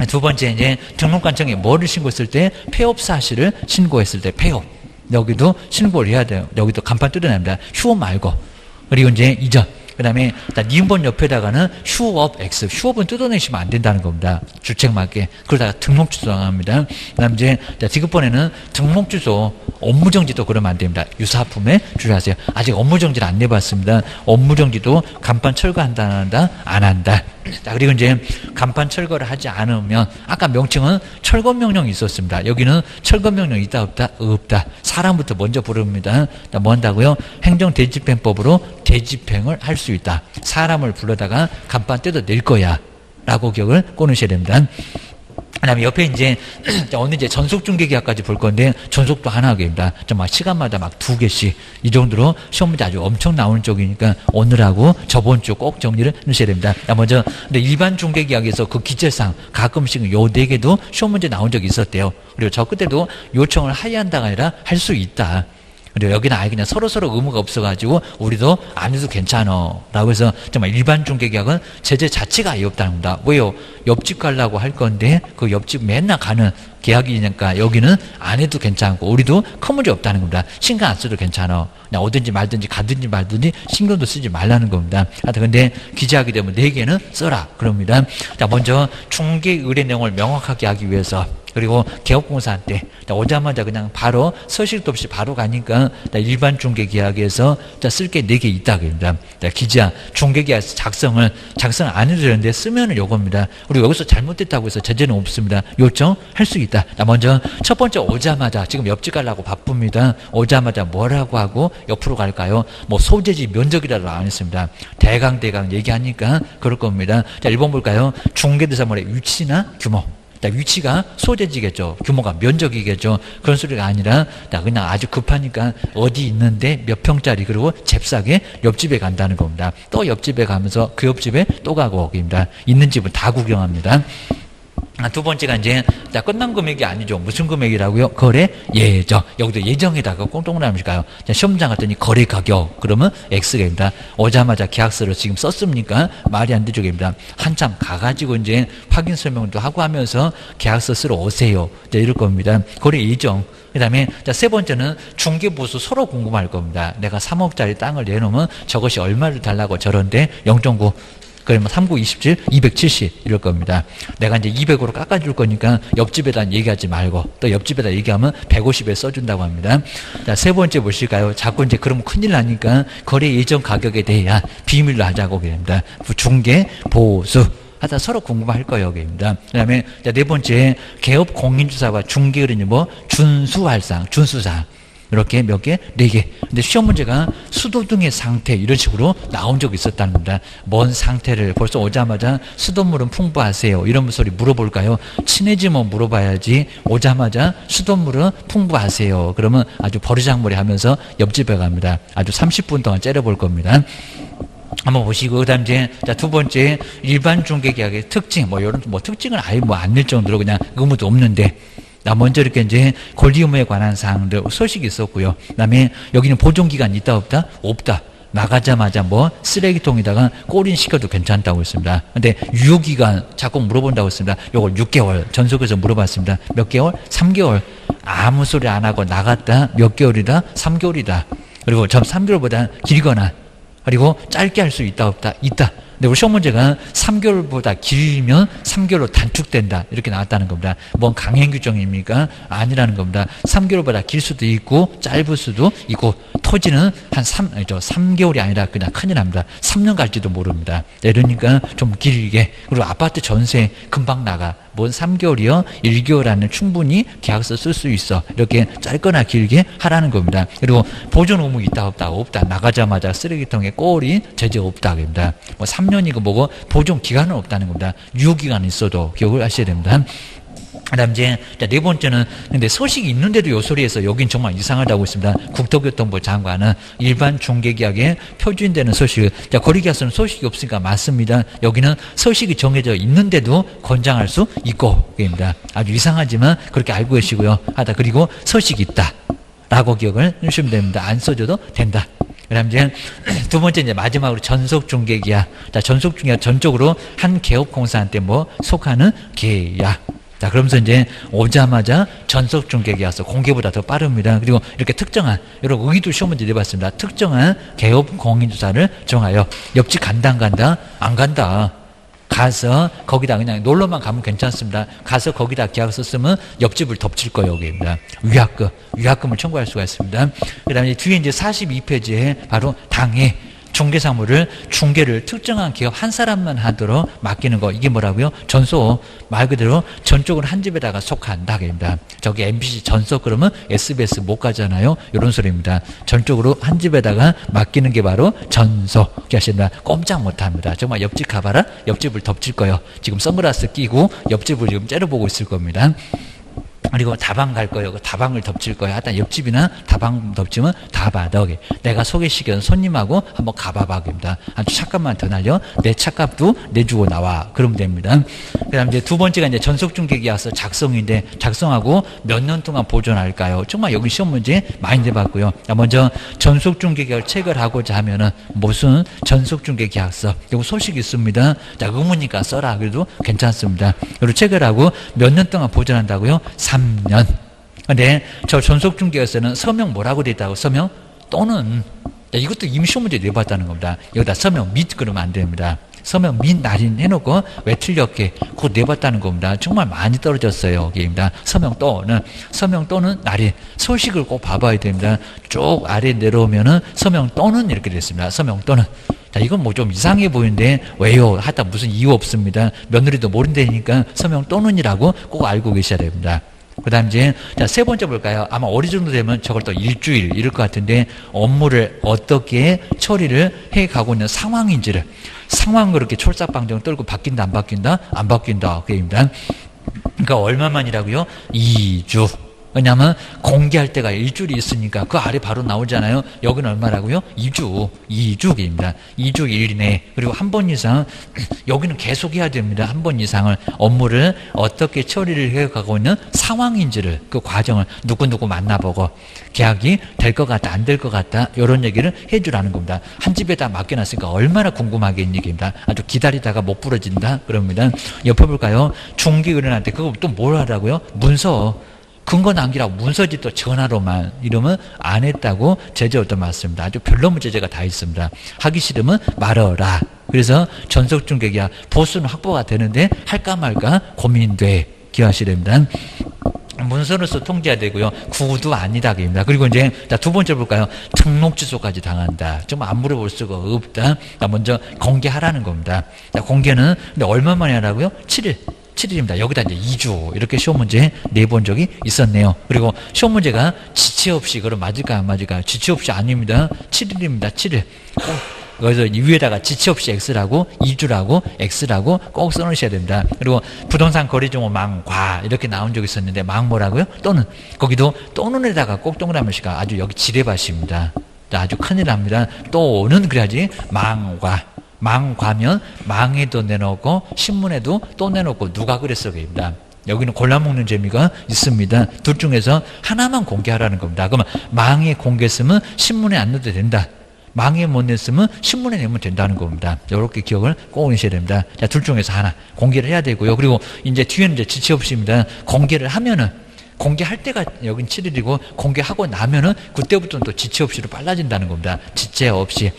두 번째 이제 등록관청에 뭐를 신고했을 때? 폐업 사실을 신고했을 때 폐업. 여기도 신고를 해야 돼요. 여기도 간판 뜯어냅니다. 휴업 말고. 그리고 이제 이전. 그 다음에 니은본 옆에다가는 휴업 X. 휴업은 뜯어내시면 안 된다는 겁니다. 주책맞게. 그러다가 등록 주소 나갑니다. 그 다음 이제 디귿번에는 등록 주소, 업무정지도 그러면 안 됩니다. 유사품에 주의하세요. 아직 업무정지를 안 내봤습니다. 업무정지도 간판 철거한다, 안 한다? 안 한다. 자, 그리고 이제 간판 철거를 하지 않으면 아까 명칭은 철거 명령이 있었습니다. 여기는 철거 명령 있다 없다? 없다. 사람부터 먼저 부릅니다. 뭐 한다고요? 행정대집행법으로 대집행을 할 수 있다. 사람을 불러다가 간판 뜯어낼 거야 라고 기억을 꺼내셔야 됩니다. 그 다음에 옆에 이제, 오늘 이제 전속중개계약까지 볼 건데, 전속도 하나 하게입니다. 막 시간마다 막 2개씩, 이 정도로 시험 문제 아주 엄청 나오는 쪽이니까, 오늘하고 저번 주 꼭 정리를 해주셔야 됩니다. 먼저, 근데 일반 중개계약에서 그 기재상 가끔씩 요 4개도 시험 문제 나온 적이 있었대요. 그리고 저 끝에도 요청을 하야한다가 아니라 할 수 있다. 그리고 여기는 아예 그냥 서로서로 의무가 없어가지고 우리도 안 해도 괜찮아 라고 해서 정말 일반 중개계약은 제재 자체가 아예 없다는 겁니다. 왜요? 옆집 가려고 할 건데 그 옆집 맨날 가는 계약이니까 여기는 안 해도 괜찮고 우리도 큰 문제 없다는 겁니다. 신경 안 써도 괜찮아. 그냥 오든지 말든지 가든지 말든지 신경도 쓰지 말라는 겁니다. 하여튼 근데 기재하게 되면 4개는 써라 그럽니다. 자, 먼저 중개 의뢰 내용을 명확하게 하기 위해서 그리고 개업공사한테 오자마자 그냥 바로 서식도 없이 바로 가니까 일반 중개계약에서 쓸 게 4개 있다 그럽니다. 기재한 중개계약 작성 안 해도 되는데 쓰면은 요겁니다. 그리고 여기서 잘못됐다고 해서 제재는 없습니다. 요청할 수 있다. 먼저 첫 번째 오자마자 지금 옆집 가려고 바쁩니다. 오자마자 뭐라고 하고 옆으로 갈까요? 뭐 소재지 면적이라도 안 했습니다. 대강 얘기하니까 그럴 겁니다. 자, 1번 볼까요? 중개대사물의 위치나 규모. 위치가 소재지겠죠. 규모가 면적이겠죠. 그런 소리가 아니라 그냥 아주 급하니까 어디 있는데 몇 평짜리 그리고 잽싸게 옆집에 간다는 겁니다. 또 옆집에 가면서 그 옆집에 또 가고 입니다. 있는 집은 다 구경합니다. 두 번째가 이제 끝난 금액이 아니죠. 무슨 금액이라고요? 거래 예정. 여기도 예정에다가 꽁동그라미일까요? 시험장 갔더니 거래 가격 그러면 X가입니다. 오자마자 계약서를 지금 썼습니까? 말이 안 되죠. 입니다. 한참 가가지고 이제 확인 설명도 하고 하면서 계약서 쓰러 오세요. 이럴 겁니다. 거래 예정. 그 다음에 세 번째는 중개보수 서로 궁금할 겁니다. 내가 3억짜리 땅을 내놓으면 저것이 얼마를 달라고 저런데 0.9 그러면 3927, 270 이럴 겁니다. 내가 이제 200으로 깎아줄 거니까 옆집에다 얘기하지 말고 또 옆집에다 얘기하면 150에 써준다고 합니다. 자, 세 번째 보실까요? 자꾸 이제 그러면 큰일 나니까 거래 예정 가격에 대해 비밀로 하자고 그럽니다. 중개, 보수. 하다 서로 궁금할 거예요, 여기입니다. 그 다음에 네 번째, 개업 공인주사와 중개의뢰인이 준수할상, 준수사항. 이렇게 몇 개? 4개. 근데 시험 문제가 수도등의 상태 이런 식으로 나온 적이 있었다는 겁니다. 뭔 상태를 벌써 오자마자 수돗물은 풍부하세요. 이런 소리 물어볼까요? 친해지면 물어봐야지 오자마자 수돗물은 풍부하세요. 그러면 아주 버르장머리 하면서 옆집에 갑니다. 아주 30분 동안 째려볼 겁니다. 한번 보시고, 그 다음 이제, 두 번째, 일반 중개계약의 특징, 이런, 특징은 아예 안 낼 정도로 그냥 의무도 없는데, 먼저 이렇게 이제 권리 의무에 관한 사항들 소식이 있었고요. 그 다음에 여기는 보존기간 있다 없다? 없다. 나가자마자 쓰레기통에다가 꼬린 시켜도 괜찮다고 했습니다. 근데 유효기간 자꾸 물어본다고 했습니다. 요걸 6개월 전속에서 물어봤습니다. 몇 개월? 3개월. 아무 소리 안 하고 나갔다. 몇 개월이다? 3개월이다. 그리고 3개월보다 길거나 그리고 짧게 할 수 있다 없다? 있다. 근데 우리 시험 문제가 3개월보다 길면 3개월로 단축된다. 이렇게 나왔다는 겁니다. 뭔 강행 규정입니까? 아니라는 겁니다. 3개월보다 길 수도 있고 짧을 수도 있고 토지는 한 3개월이 아니라 그냥 큰일 납니다. 3년 갈지도 모릅니다. 이러니까 좀 길게. 그리고 아파트 전세 금방 나가. 뭔 3개월이요? 1개월 안에 충분히 계약서 쓸 수 있어. 이렇게 짧거나 길게 하라는 겁니다. 그리고 보존 의무 있다 없다? 없다. 나가자마자 쓰레기통에 꼬리 제재 없다. 그럽니다. 3년이고 뭐고 보존 기간은 없다는 겁니다. 유효기간이 있어도 기억을 하셔야 됩니다. 그 다음 이제 네 번째는 근데 소식이 있는데도 요 소리에서 여긴 정말 이상하다고 했습니다. 국토교통부 장관은 일반 중개계약에 표준되는 소식, 거래계약서는 소식이 없으니까 맞습니다. 여기는 소식이 정해져 있는데도 권장할 수 있고 입니다. 아주 이상하지만 그렇게 알고 계시고요. 그리고 소식이 있다 라고 기억을 해주시면 됩니다. 안 써줘도 된다. 그 다음 이제 두 번째 이제 마지막으로 전속중개계약. 전속중개계약 전적으로 한 개업공사한테 속하는 계약. 자, 그러면서 이제 오자마자 전속 중개 계약서 공개보다 더 빠릅니다. 그리고 이렇게 특정한, 여러 의도 시험 문제 내봤습니다. 특정한 개업 공인주사를 정하여 옆집 간다, 안 간다? 안 간다. 가서 거기다 그냥 놀러만 가면 괜찮습니다. 가서 거기다 계약서 쓰면 옆집을 덮칠 거예요. 여기입니다. 위약금을 청구할 수가 있습니다. 그 다음에 뒤에 이제 42페이지에 바로 당해 중개사무를 중개를 특정한 기업 한 사람만 하도록 맡기는 거. 이게 뭐라고요? 전소. 말 그대로 전적으로 한 집에다가 속한다. 입니다. 저기 MBC 전소 그러면 SBS 못 가잖아요. 이런 소리입니다. 전적으로 한 집에다가 맡기는 게 바로 전소. 이렇게 하십니다. 꼼짝 못 합니다. 정말 옆집 가봐라. 옆집을 덮칠 거예요. 지금 선글라스 끼고 옆집을 지금 째려보고 있을 겁니다. 그리고 다방 갈 거예요. 다방을 덮칠 거예요. 하여튼 옆집이나 다방 덮치면 다 받아. 내가 소개시켜준 손님하고 한번 가봐봐입니다. 아주 차값만 더 날려. 내 차값도 내주고 나와. 그러면 됩니다. 그 다음 이제 두 번째가 이제 전속중개계약서 작성인데 작성하고 몇 년 동안 보존할까요? 정말 여기 시험 문제 많이 내봤고요. 먼저 전속중개계약을 체결하고자 하면은 무슨 전속중개계약서. 이거 소식이 있습니다. 자, 의무니까 써라. 그래도 괜찮습니다. 그리고 체결하고 몇 년 동안 보존한다고요? 3년. 근데 저 전속중개에서는 서명 뭐라고 돼 있다고? 서명 또는. 이것도 이미 시험 문제 내봤다는 겁니다. 여기다 서명 및 그러면 안 됩니다. 서명 및 날인 해놓고 왜 틀렸게 그거 내봤다는 겁니다. 정말 많이 떨어졌어요. 여기입니다. 서명 또는 날인. 소식을 꼭 봐봐야 됩니다. 쭉 아래 내려오면은 서명 또는 이렇게 됐습니다. 서명 또는. 자, 이건 뭐 좀 이상해 보이는데 왜요? 하여튼 무슨 이유 없습니다. 며느리도 모른다니까 서명 또는이라고 꼭 알고 계셔야 됩니다. 그 다음 이제 자, 세 번째 볼까요? 아마 어리 정도 되면 저걸 또 일주일 이럴 것 같은데 업무를 어떻게 처리를 해 가고 있는 상황인지를 상황 그렇게 촐싹방정 떨고 바뀐다 안 바뀐다? 안 바뀐다. 그게입니다. 그러니까 얼마만이라고요? 2주. 왜냐하면 공개할 때가 일주일이 있으니까 그 아래 바로 나오잖아요. 여기는 얼마라고요? 2주입니다. 2주 1일 이내. 그리고 한 번 이상 여기는 계속 해야 됩니다. 한 번 이상을 업무를 어떻게 처리를 해가고 있는 상황인지를 그 과정을 누구누구 만나보고 계약이 될 것 같다 안 될 것 같다 이런 얘기를 해주라는 겁니다. 한 집에다 맡겨놨으니까 얼마나 궁금하겠니 얘기입니다. 아주 기다리다가 못 부러진다 그럽니다. 옆에 볼까요? 중개의뢰인한테 그거 또 뭘 하라고요? 문서. 근거 남기라고 문서지 또 전화로만 이러면 안 했다고 제재 얻어맞습니다. 아주 별로문 제재가 다 있습니다. 하기 싫으면 말어라. 그래서 전속중개계약 보수는 확보가 되는데 할까 말까 고민돼. 기억하셔야 됩니다. 문서로서 통지해야 되고요. 구도 아니다. 그리고 이제 두 번째 볼까요? 등록 취소까지 당한다. 정말 안 물어볼 수가 없다. 먼저 공개하라는 겁니다. 공개는 근데 얼마 만에 하라고요? 7일입니다. 여기다 이제 2주 이렇게 시험 문제 내본 적이 있었네요. 그리고 시험 문제가 지체 없이 그럼 맞을까요? 안 맞을까요? 지체 없이 아닙니다. 7일입니다. 7일. 그래서 위에다가 지체 없이 X라고 2주라고 X라고 꼭 써놓으셔야 됩니다. 그리고 부동산 거래정보 망과 이렇게 나온 적이 있었는데 망 뭐라고요? 또는 거기도 또는에다가 꼭 동그라미가 아주 여기 지뢰밭입니다. 아주 큰일 납니다. 또는 그래야지 망과. 망과면 망에도 내놓고 신문에도 또 내놓고 누가 그랬어 그입니다. 여기는 골라먹는 재미가 있습니다. 둘 중에서 하나만 공개하라는 겁니다. 그러면 망에 공개했으면 신문에 안 넣어도 된다. 망에 못 냈으면 신문에 내면 된다는 겁니다. 이렇게 기억을 꼭 하셔야 됩니다. 자, 둘 중에서 하나 공개를 해야 되고요. 그리고 이제 뒤에는 이제 지체 없이입니다. 공개를 하면은 공개할 때가 여긴 7일이고 공개하고 나면은 그때부터는 또 지체 없이로 빨라진다는 겁니다. 지체 없이.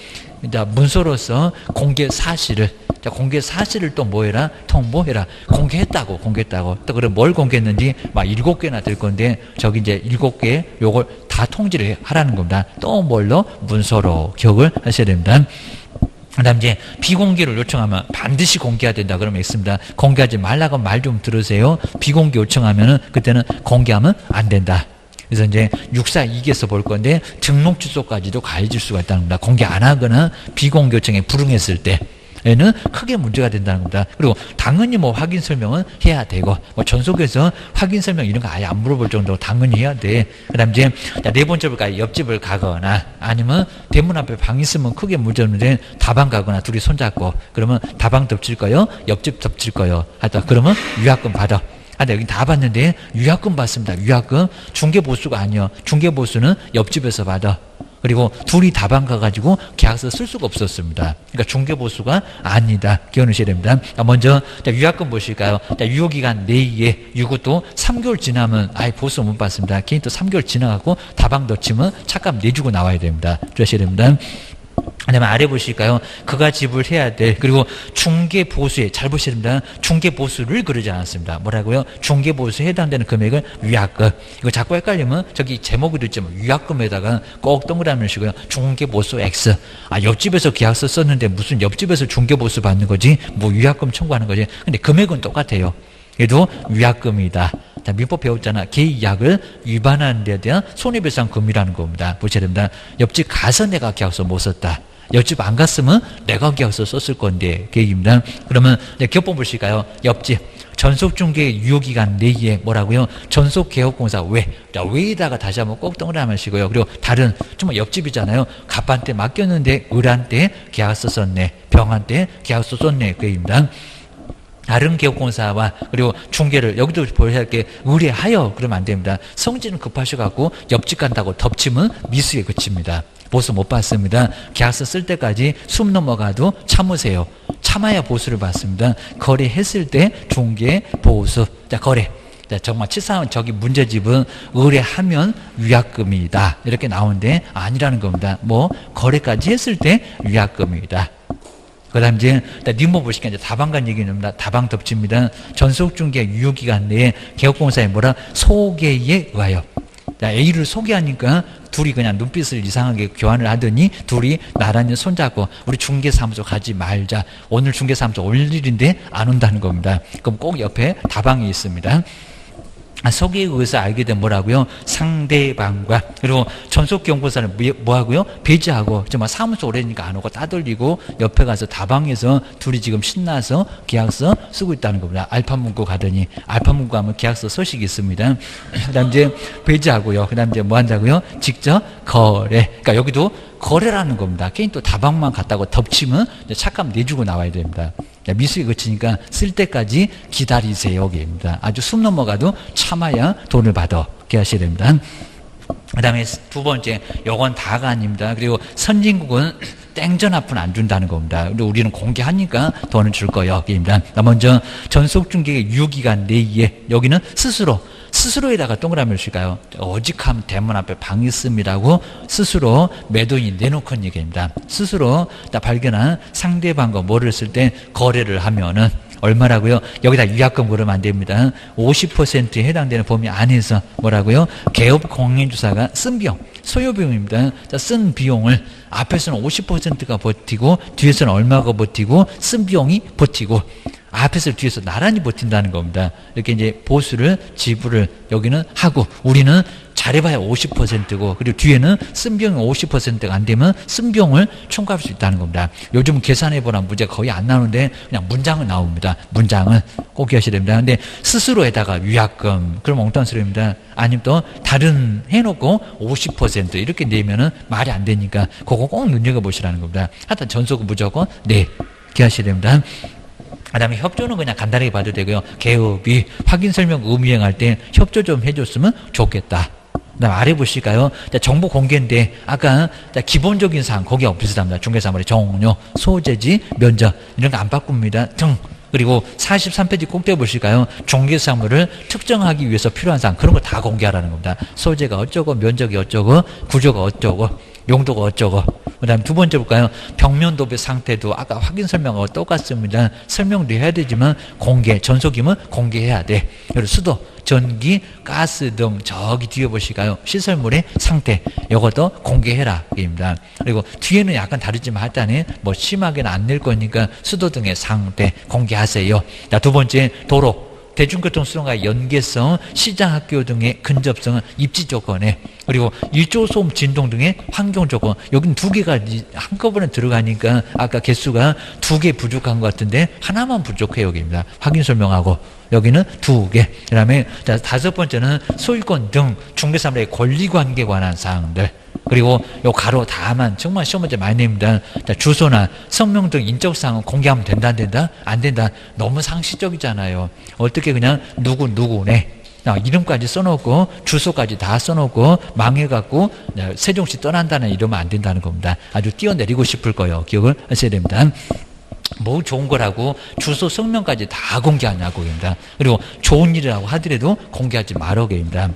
문서로서 공개 사실을 공개 사실을 또 뭐해라? 통보해라. 공개했다고. 또 그럼 뭘 공개했는지 막 7개나 될 건데 저기 이제 7개 요걸 다 통지를 하라는 겁니다. 또 뭘로? 문서로 기억을 하셔야 됩니다. 그 다음 이제 비공개를 요청하면 반드시 공개해야 된다 그러면 있습니다. 공개하지 말라고 말 좀 들으세요. 비공개 요청하면은 그때는 공개하면 안 된다. 그래서 이제 642기에서 볼 건데 등록 취소까지도 가해질 수가 있다는 겁니다. 공개 안 하거나 비공개 요청에 불응했을 때에는 크게 문제가 된다는 겁니다. 그리고 당연히 뭐 확인 설명은 해야 되고 뭐 전속에서 확인 설명 이런 거 아예 안 물어볼 정도로 당연히 해야 돼. 그다음 이제 네 번째 볼까요? 옆집을 가거나 아니면 대문 앞에 방 있으면 크게 문제 없는데 다방 가거나 둘이 손잡고 그러면 다방 덮칠 거요? 옆집 덮칠 거요? 하여튼 그러면 위약금 받아. 여기 다 받는데 위약금 받습니다. 위약금 중개보수가 아니요. 중개보수는 옆집에서 받아. 그리고 둘이 다방 가가지고 계약서 쓸 수가 없었습니다. 그러니까 중개보수가 아니다. 기억하셔야 됩니다. 먼저 유약금 보실까요? 유효기간 내에 이것도 3개월 지나면 아예 보수 못 받습니다. 개인 또 3개월 지나가고 다방 넣치면 차값 내주고 나와야 됩니다. 주셔야 됩니다. 그다음에 아래 보실까요? 그가 지불해야 될 그리고 중개보수에 잘 보셔야 됩니다. 중개보수를 그러지 않았습니다. 뭐라고요? 중개보수에 해당되는 금액을 위약금. 이거 자꾸 헷갈리면 저기 제목에도 있지만 위약금에다가 꼭 동그라미 넣으시고요. 중개보수 X. 옆집에서 계약서 썼는데 무슨 옆집에서 중개보수 받는 거지? 뭐 위약금 청구하는 거지? 근데 금액은 똑같아요. 얘도 위약금이다. 자, 민법 배웠잖아. 계약을 위반하는 데 대한 손해배상금이라는 겁니다. 보셔야 됩니다. 옆집 가서 내가 계약서 못 썼다. 옆집 안 갔으면 내가 계약서 썼을 건데 계획입니다. 그러면 기업법 보실까요? 옆집 전속중개 유효기간 내에 뭐라고요? 전속개업공사 외. 외에다가 다시 한번 꼭 동그라미 하시고요. 그리고 다른 정말 옆집이잖아요. 갑한테 맡겼는데 을한테 계약서 썼네. 병한테 계약서 썼네. 계획입니다. 다른 개업공사와 그리고 중개를 여기도 보셔야 할 게 의뢰하여 그러면 안 됩니다. 성질은 급하셔갖고 옆집 간다고 덮치면 미수에 그칩니다. 보수 못 받습니다. 계약서 쓸 때까지 숨 넘어가도 참으세요. 참아야 보수를 받습니다. 거래했을 때 중개 보수. 자, 거래. 자, 정말 치사한 저기 문제집은 의뢰하면 위약금이다. 이렇게 나오는데 아니라는 겁니다. 뭐 거래까지 했을 때 위약금이다. 그 다음 이제 님모 보시니까 이제 다방간 얘기입니다. 다방 덮칩니다. 전속중개 유효기간 내에 개업공사에 뭐라 소개에 의하여. 자, A를 소개하니까 둘이 그냥 눈빛을 이상하게 교환을 하더니 둘이 나란히 손잡고 우리 중개사무소 가지 말자. 오늘 중개사무소 올 일인데 안 온다는 겁니다. 그럼 꼭 옆에 다방이 있습니다. 소개에 의해서 알게 된 뭐라고요? 상대방과 그리고 전속경고사는 뭐하고요? 배제하고 정말 사무소 오래니까 안 오고 따돌리고 옆에 가서 다방에서 둘이 지금 신나서 계약서 쓰고 있다는 겁니다. 알파문고 가더니 알파문고 하면 계약서 서식이 있습니다. 그 다음 이제 배제하고요. 그 다음 이제 뭐 한다고요? 직접 거래. 그러니까 여기도 거래라는 겁니다. 개인 또 다방만 갔다고 덮치면 차값 내주고 나와야 됩니다. 미수에 그치니까 쓸 때까지 기다리세요. 입니다. 아주 숨 넘어가도 참아야 돈을 받아. 이렇게 하셔야 됩니다. 그 다음에 두 번째, 요건 다가 아닙니다. 그리고 선진국은 땡전합은 안 준다는 겁니다. 근데 우리는 공개하니까 돈을 줄 거예요. 입니다. 먼저 전속중개의 유효기간 내에 여기는 스스로에다가 동그라미를 칠까요? 어직함 대문 앞에 방 있음이라고 스스로 매도인이 내놓고 얘기입니다. 스스로 다 발견한 상대방과 뭐를 쓸 때 거래를 하면은 얼마라고요? 여기다 위약금 그러면 안 됩니다. 50%에 해당되는 범위 안에서 뭐라고요? 개업 공인주사가 쓴 비용, 소요비용입니다. 자, 쓴 비용을 앞에서는 50%가 버티고 뒤에서는 얼마가 버티고 쓴 비용이 버티고 앞에서 뒤에서 나란히 버틴다는 겁니다. 이렇게 이제 보수를 지불을 여기는 하고 우리는 잘해봐야 50%고 그리고 뒤에는 쓴 비용이 50%가 안 되면 쓴 비용을 청구할 수 있다는 겁니다. 요즘 계산해보란 문제가 거의 안 나오는데 그냥 문장은 나옵니다. 문장은 꼭 기억하셔야 됩니다. 근데 스스로에다가 위약금 그럼 엉뚱한 소리입니다. 아니면 또 다른 해놓고 50% 이렇게 내면은 말이 안 되니까 그거 꼭 눈여겨보시라는 겁니다. 하여튼 전속은 무조건 네 기억하셔야 됩니다. 그 다음에 협조는 그냥 간단하게 봐도 되고요. 개업이 확인설명 의무행할 때 협조 좀 해줬으면 좋겠다. 그 다음 아래 보실까요? 정보 공개인데 아까 기본적인 사항 거기하고 비슷합니다. 중개사물의 종료, 소재지, 면적 이런 거 안 바꿉니다. 등 그리고 43페이지 꼭대기 보실까요? 중개사물을 특정하기 위해서 필요한 사항 그런 거 다 공개하라는 겁니다. 소재가 어쩌고 면적이 어쩌고 구조가 어쩌고 용도가 어쩌고 그 다음에 두 번째 볼까요? 벽면 도배 상태도 아까 확인 설명하고 똑같습니다. 설명도 해야 되지만 공개, 전속이면 공개해야 돼. 그리고 수도, 전기, 가스 등 저기 뒤에 보실까요? 시설물의 상태 이것도 공개해라 입니다. 그리고 뒤에는 약간 다르지만 하여튼 뭐 심하게는 안 낼 거니까 수도 등의 상태 공개하세요. 자, 두 번째 도로 대중교통 수단과의 연계성, 시장 학교 등의 근접성은 입지 조건에 그리고 일조 소음 진동 등의 환경 조건 여기는 두 개가 한꺼번에 들어가니까 아까 개수가 두 개 부족한 것 같은데 하나만 부족해요 여기입니다. 확인 설명하고 여기는 두 개. 그 다음에 다섯 번째는 소유권 등 중개사물의 권리관계에 관한 사항들 그리고 요 가로 다만 정말 시험 문제 많이 냅니다. 주소나 성명 등 인적사항은 공개하면 된다 안 된다? 안 된다. 너무 상식적이잖아요. 어떻게 그냥 누구네 이름까지 써놓고 주소까지 다 써놓고 망해갖고 세종시 떠난다는 이러면 안 된다는 겁니다. 아주 뛰어내리고 싶을 거예요. 기억을 하셔야 됩니다. 뭐 좋은 거라고 주소 성명까지 다 공개하냐고 입니다. 그리고 좋은 일이라고 하더라도 공개하지 말라고 입니다.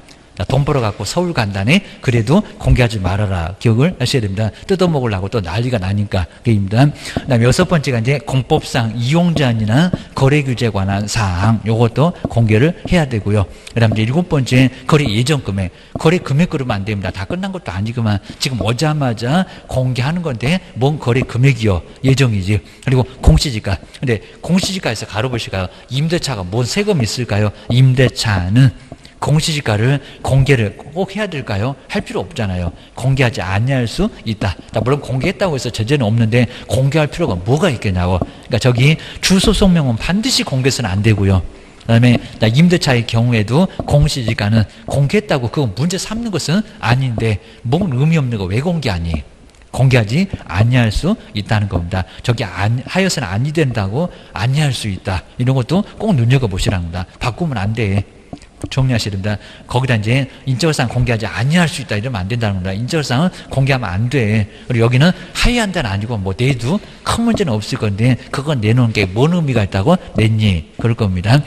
돈 벌어갖고 서울 간다네? 그래도 공개하지 말아라. 기억을 하셔야 됩니다. 뜯어먹으려고 또 난리가 나니까. 그입니다. 그 다음에 6번째가 이제 공법상 이용제한이나 거래규제에 관한 사항, 요것도 공개를 해야 되고요. 그 다음에 7번째, 거래 예정 금액. 거래 금액 그러면 안 됩니다. 다 끝난 것도 아니구만. 지금 오자마자 공개하는 건데, 뭔 거래 금액이요? 예정이지. 그리고 공시지가. 근데 공시지가에서 가로보실까요? 임대차가 뭔 세금이 있을까요? 임대차는 공시지가를 공개를 꼭 해야 될까요? 할 필요 없잖아요. 공개하지 아니할 수 있다. 물론 공개했다고 해서 제재는 없는데 공개할 필요가 뭐가 있겠냐고. 그러니까 저기 주소 성명은 반드시 공개해서는 안 되고요. 그다음에 임대차의 경우에도 공시지가는 공개했다고 그거 문제 삼는 것은 아닌데 뭔 의미 없는 거 왜 공개하니? 공개하지 아니할 수 있다는 겁니다. 저기 하여서는 아니 된다고 아니할 수 있다. 이런 것도 꼭 눈여겨보시라는 겁니다. 바꾸면 안 돼. 정리하셔야 됩니다. 거기다 이제 인적사항 공개하지 아니할 수 있다 이러면 안 된다는 겁니다. 인적사항은 공개하면 안 돼. 그리고 여기는 하이한다는 아니고 뭐 내도 큰 문제는 없을 건데 그건 내놓은 게 뭔 의미가 있다고 냈니? 그럴 겁니다.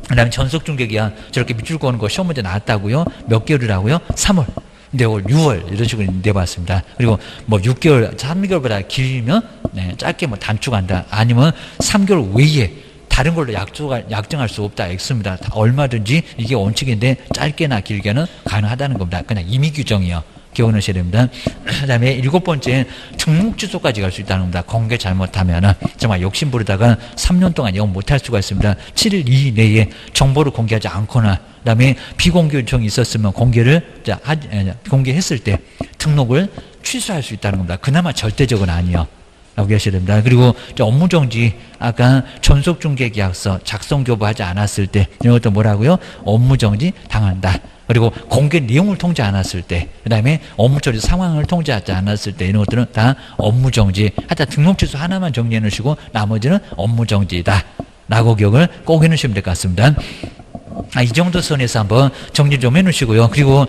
그 다음에 전속중개기한 저렇게 밑줄 그는 거 시험 문제 나왔다고요? 몇 개월이라고요? 3월. 근데 올 6월 이런 식으로 내봤습니다. 그리고 뭐 6개월, 3개월보다 길면 짧게 뭐 단축한다. 아니면 3개월 외에 다른 걸로 약정할 수 없다. X입니다. 얼마든지 이게 원칙인데 짧게나 길게는 가능하다는 겁니다. 그냥 임의 규정이요. 기억하셔야 됩니다. 그 다음에 7번째, 등록 취소까지 갈 수 있다는 겁니다. 공개 잘못하면은 정말 욕심 부리다가 3년 동안 영 못할 수가 있습니다. 7일 이내에 정보를 공개하지 않거나, 그 다음에 비공개 요청이 있었으면 공개했을 때 등록을 취소할 수 있다는 겁니다. 그나마 절대적은 아니요. 라고 하셔야 됩니다. 그리고 업무정지, 아까 전속중개계약서 작성 교부하지 않았을 때 이런 것도 뭐라고요? 업무정지 당한다. 그리고 공개 내용을 통지 않았을 때, 그 다음에 업무처리 상황을 통지하지 않았을 때 이런 것들은 다 업무정지. 하여튼 등록 취소 하나만 정리해 놓으시고 나머지는 업무정지다 라고 기억을 꼭 해 놓으시면 될 것 같습니다. 이 정도 선에서 한번 정리 좀 해놓으시고요. 그리고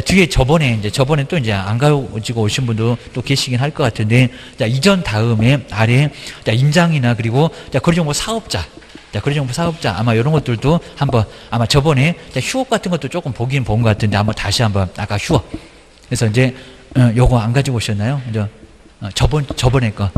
뒤에 저번에 또 이제 안 가지고 오신 분도 또 계시긴 할 것 같은데, 이전 다음에 아래 임장이나 그리고 거래정보 사업자, 거래정보 사업자 아마 이런 것들도 한번 아마 저번에 휴업 같은 것도 조금 보긴 본 것 같은데 한번 다시 한번 아까 휴업. 그래서 이제 요거 안 가지고 오셨나요? 이제 저번에 거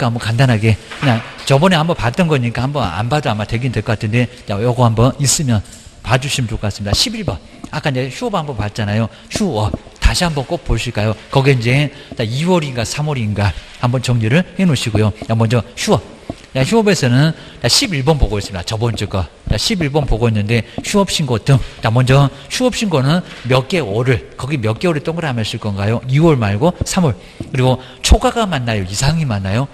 한번 간단하게 그냥 저번에 한번 봤던 거니까 한번 안 봐도 아마 되긴 될 것 같은데 요거 한번 있으면 봐주시면 좋을 것 같습니다. 11번 아까 이제 휴업 한번 봤잖아요. 휴업 다시 한번 꼭 보실까요? 거기에 이제 2월인가 3월인가 한번 정리를 해 놓으시고요. 먼저 휴업. 휴업에서는 11번 보고 있습니다. 저번 주 거. 11번 보고 있는데 휴업 신고 등. 먼저 휴업 신고는 몇 개월을, 거기 몇 개월을 동그라미 하실 건가요? 2월 말고 3월. 그리고 초과가 맞나요? 이상이 맞나요?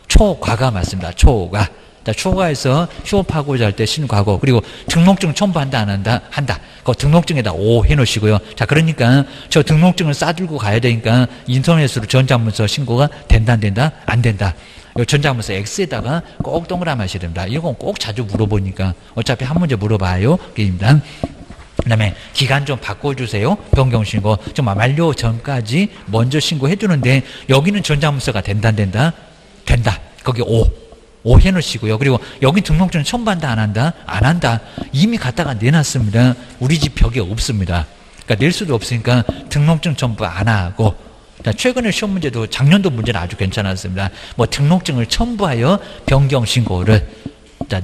초과가 맞습니다. 초과. 초과해서 휴업하고자 할 때 신고하고, 그리고 등록증 첨부한다 안 한다? 한다. 그 등록증에다 O 해놓으시고요. 자, 그러니까 저 등록증을 싸들고 가야 되니까 인터넷으로 전자문서 신고가 된다 안 된다? 안 된다. 요 전자문서 X에다가 꼭 동그라미 하셔야 됩니다. 이건 꼭 자주 물어보니까 어차피 한 문제 물어봐요. 게임단. 그 다음에 기간 좀 바꿔주세요. 변경신고. 좀 만료 전까지 먼저 신고해 주는데 여기는 전자문서가 된다 안 된다? 된다. 거기 O 해놓으시고요. 그리고 여기 등록증 첨부한다 안 한다? 안 한다. 이미 갖다가 내놨습니다. 우리 집 벽에 없습니다. 그러니까 낼 수도 없으니까 등록증 첨부 안 하고. 최근에 시험 문제도 작년도 문제는 아주 괜찮았습니다. 뭐 등록증을 첨부하여 변경 신고를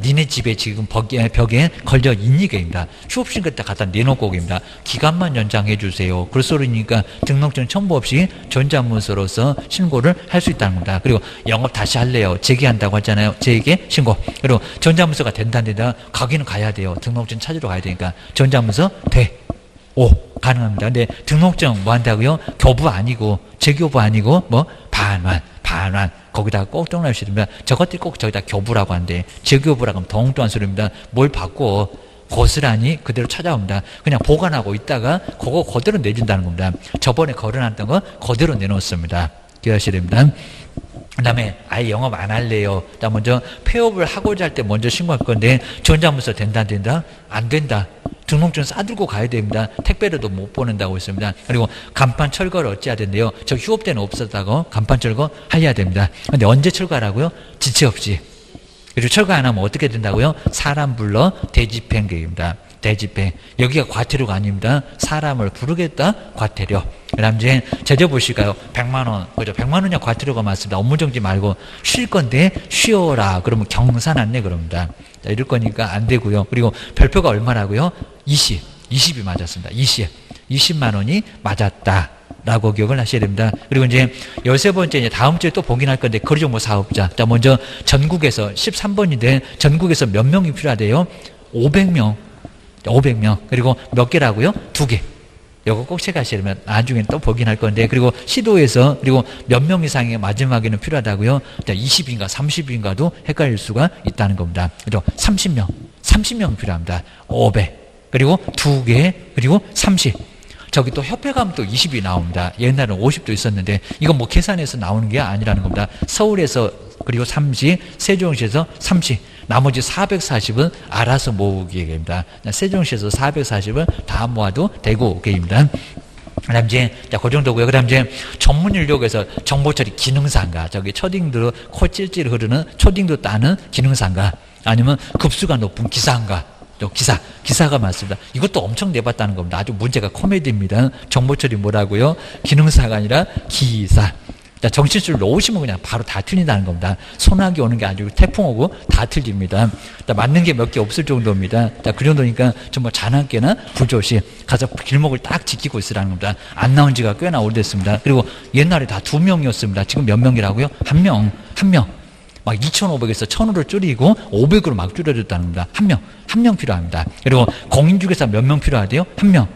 니네 집에 지금 벽에 걸려 있니 게입니다. 휴업신고 때 갖다 내놓고 게입니다. 기간만 연장해 주세요. 그러니까 등록증 첨부 없이 전자문서로서 신고를 할 수 있다는 겁니다. 그리고 영업 다시 할래요. 재개한다고 하잖아요. 재개 신고. 그리고 전자문서가 된다 안 된다? 가기는 가야 돼요. 등록증 찾으러 가야 되니까 전자문서 돼. 가능합니다. 근데 등록증 뭐 한다고요? 교부 아니고 재교부 아니고 뭐 반환 거기다가 꼭 동그라미 됩니다. 저것들이 꼭 저기다 교부라고 하는데 재교부라고 하면 더 엉뚱한 소리입니다. 뭘 바꿔 고스란히 그대로 찾아옵니다. 그냥 보관하고 있다가 그거 그대로 내준다는 겁니다. 저번에 거론했던 거 그대로 내놓습니다. 기억하셔야 됩니다. 그 다음에 아예 영업 안 할래요. 자, 먼저 폐업을 하고자 할 때 먼저 신고할 건데 전자문서 된다 안 된다? 안 된다. 등록증 싸들고 가야 됩니다. 택배로도 못 보낸다고 했습니다. 그리고 간판 철거를 어찌해야 된대요. 저 휴업 때는 없었다고 간판 철거 해야 됩니다. 근데 언제 철거하라고요? 지체 없이. 그리고 철거 안 하면 어떻게 된다고요? 사람 불러 대집행계입니다. 대집행. 여기가 과태료가 아닙니다. 사람을 부르겠다? 과태료. 그 다음 이제 제재 보실까요? 100만원. 그죠? 100만원이야 과태료가 맞습니다. 업무정지 말고 쉴 건데 쉬어라. 그러면 경산 안 내. 그럽니다. 자, 이럴 거니까 안 되고요. 그리고 별표가 얼마라고요? 20이 맞았습니다. 20만원이 맞았다. 라고 기억을 하셔야 됩니다. 그리고 이제 13번째, 이제 다음 주에 또 보긴 할 건데, 거리정보 사업자. 자, 먼저 전국에서 13번인데, 전국에서 몇 명이 필요하대요? 500명. 그리고 몇 개라고요? 2개. 이거 꼭 체크하셔야 되면 나중에 또 보긴 할 건데, 그리고 시도에서, 그리고 몇 명 이상의 마지막에는 필요하다고요? 자, 20인가 30인가도 헷갈릴 수가 있다는 겁니다. 그죠? 30명 필요합니다. 500. 그리고 2개, 그리고 30. 저기 또 협회 가면 또 20이 나옵니다. 옛날에는 50도 있었는데, 이건 뭐 계산해서 나오는 게 아니라는 겁니다. 서울에서, 그리고 30, 세종시에서 30. 나머지 440은 알아서 모으기 계획입니다. 세종시에서 440을 다 모아도 되고 계획입니다. 그 다음 이제, 자, 그 정도고요. 그 다음 이제 전문 인력에서 정보처리 기능사인가, 저기 초딩도 코 찔찔 흐르는 초딩도 따는 기능사인가, 아니면 급수가 높은 기사인가, 기사가 맞습니다. 이것도 엄청 내봤다는 겁니다. 아주 문제가 코미디입니다. 정보처리 뭐라고요? 기능사가 아니라 기사. 자, 정신줄 놓으시면 그냥 바로 다 틀린다는 겁니다. 소나기 오는 게 아니고 태풍 오고 다 틀립니다. 자, 맞는 게 몇 개 없을 정도입니다. 자, 그 정도니까 정말 잔한깨나 부조시 가서 길목을 딱 지키고 있으라는 겁니다. 안 나온 지가 꽤나 오래됐습니다. 그리고 옛날에 다 2명이었습니다. 지금 몇 명이라고요? 한 명. 막 2,500에서 1,000으로 줄이고 500으로 막 줄여줬다는 겁니다. 한 명 필요합니다. 그리고 공인중개사 몇 명 필요하대요? 한 명.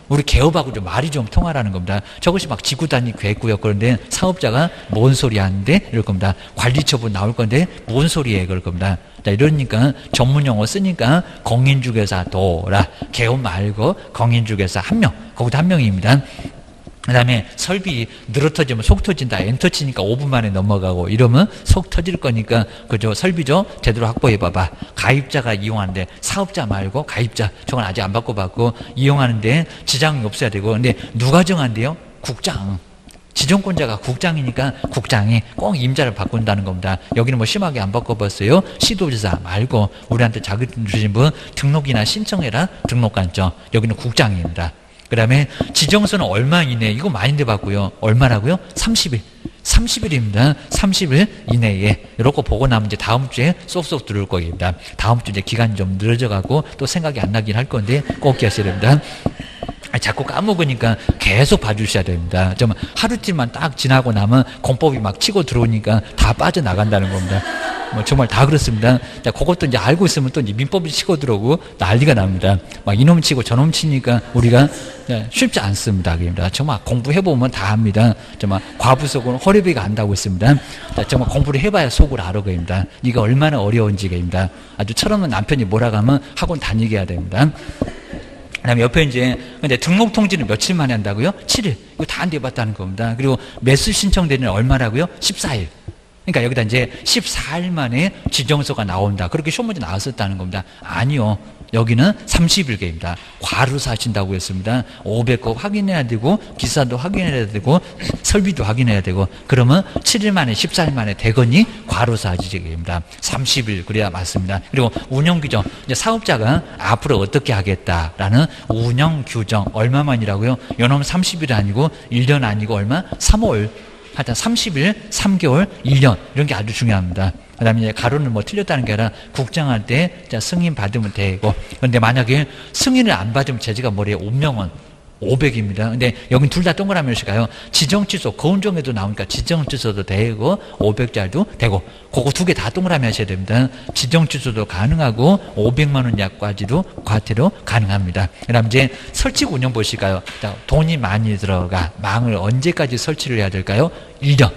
우리 개업하고 좀 말이 좀 통하라는 겁니다. 저것이 막 지구단위 계획구역 그런데 사업자가 뭔 소리 하는데 이럴 겁니다. 관리처분 나올 건데 뭔 소리해 그럴 겁니다. 자, 이러니까 전문용어 쓰니까 공인중개사 도라. 개업 말고 공인중개사 한 명. 거기도 한 명입니다. 그 다음에 설비 늘어터지면 속 터진다. 엔터 치니까 5분 만에 넘어가고 이러면 속 터질 거니까 그죠? 설비죠? 제대로 확보해봐봐. 가입자가 이용하는데 사업자 말고 가입자. 저건 아직 안 바꿔봤고 이용하는데 지장이 없어야 되고. 근데 누가 정한대요? 국장. 지정권자가 국장이니까 국장이 꼭 임자를 바꾼다는 겁니다. 여기는 뭐 심하게 안 바꿔봤어요. 시도지사 말고 우리한테 자격증 주신 분 등록이나 신청해라. 등록관청. 여기는 국장입니다. 그 다음에 지정서는 얼마 이내, 이거 많이 내봤고요. 얼마라고요? 30일입니다. 30일 이내에. 이렇게 보고 나면 이제 다음 주에 쏙쏙 들어올 겁니다. 다음 주 이제 기간이 좀 늘어져가고 또 생각이 안 나긴 할 건데 꼭 기억하셔야 됩니다. 자꾸 까먹으니까 계속 봐주셔야 됩니다. 좀 하루쯤만 딱 지나고 나면 공법이 막 치고 들어오니까 다 빠져나간다는 겁니다. 뭐 정말 다 그렇습니다. 자, 그것도 이제 알고 있으면 또 이제 민법이 치고 들어오고 난리가 납니다. 막 이놈 치고 저놈 치니까 우리가 쉽지 않습니다. 그입니다. 정말 공부해보면 다 합니다. 정말 과부속은 허리비가 안다고 있습니다. 자, 정말 공부를 해봐야 속을 알아 그입니다. 이거 얼마나 어려운지 그입니다. 아주 철없는 남편이 뭐라고 하면 학원 다니게 해야 됩니다. 그 다음에 옆에 이제, 근데 등록 통지는 며칠 만에 한다고요? 7일. 이거 다 안 돼봤다는 겁니다. 그리고 매수 신청되는 얼마라고요? 14일. 그러니까 여기다 이제 14일 만에 지정서가 나온다. 그렇게 쇼문제 나왔었다는 겁니다. 아니요. 여기는 30일계입니다. 과루사 하신다고 했습니다. 500거 확인해야 되고, 기사도 확인해야 되고, 설비도 확인해야 되고, 그러면 7일 만에, 14일 만에 되거니 과루사 하시게입니다. 30일, 그래야 맞습니다. 그리고 운영규정, 이제 사업자가 앞으로 어떻게 하겠다라는 운영규정, 얼마만이라고요? 요놈 30일 아니고, 1년 아니고 얼마? 3월. 하여튼 30일, 3개월, 1년 이런 게 아주 중요합니다. 그 다음에 이제 가로는 뭐 틀렸다는 게 아니라 국장할 때 승인 받으면 되고, 그런데 만약에 승인을 안 받으면 제지가 뭐래요? 운명은 500입니다. 근데 여긴 둘 다 동그라미 일까요? 지정취소, 거운정에도 나오니까 지정취소도 되고 500짜리도 되고, 그거 두 개 다 동그라미 하셔야 됩니다. 지정취소도 가능하고 500만 원 약까지도 과태료 가능합니다. 그 다음 이제 설치 운영 보실까요? 돈이 많이 들어가. 망을 언제까지 설치를 해야 될까요? 1년.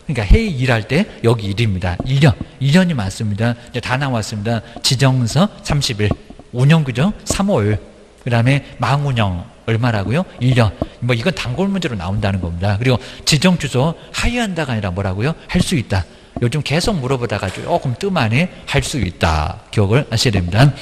그러니까 회의 일할 때 여기 일입니다. 1년이 맞습니다. 이제 다 나왔습니다. 지정서 30일, 운영규정 3월, 그 다음에 망운영 얼마라고요? 1년. 뭐 이건 단골 문제로 나온다는 겁니다. 그리고 지정 주소 하회한다가 아니라 뭐라고요? 할 수 있다. 요즘 계속 물어보다가 조금 뜸안에 할 수 있다. 기억을 하셔야 됩니다.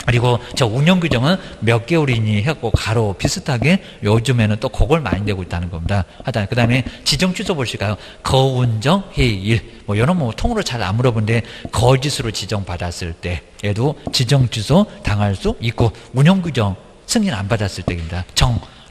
그리고 저 운영 규정은 몇 개월이니 했고 가로 비슷하게 요즘에는 또 그걸 많이 내고 있다는 겁니다. 하여튼 그 다음에 지정 주소 보실까요? 거운정 해일 뭐 이런 뭐 통으로 잘 안 물어보는데 거짓으로 지정받았을 때 얘도 지정 주소 당할 수 있고 운영 규정 승인 안 받았을 때입니다.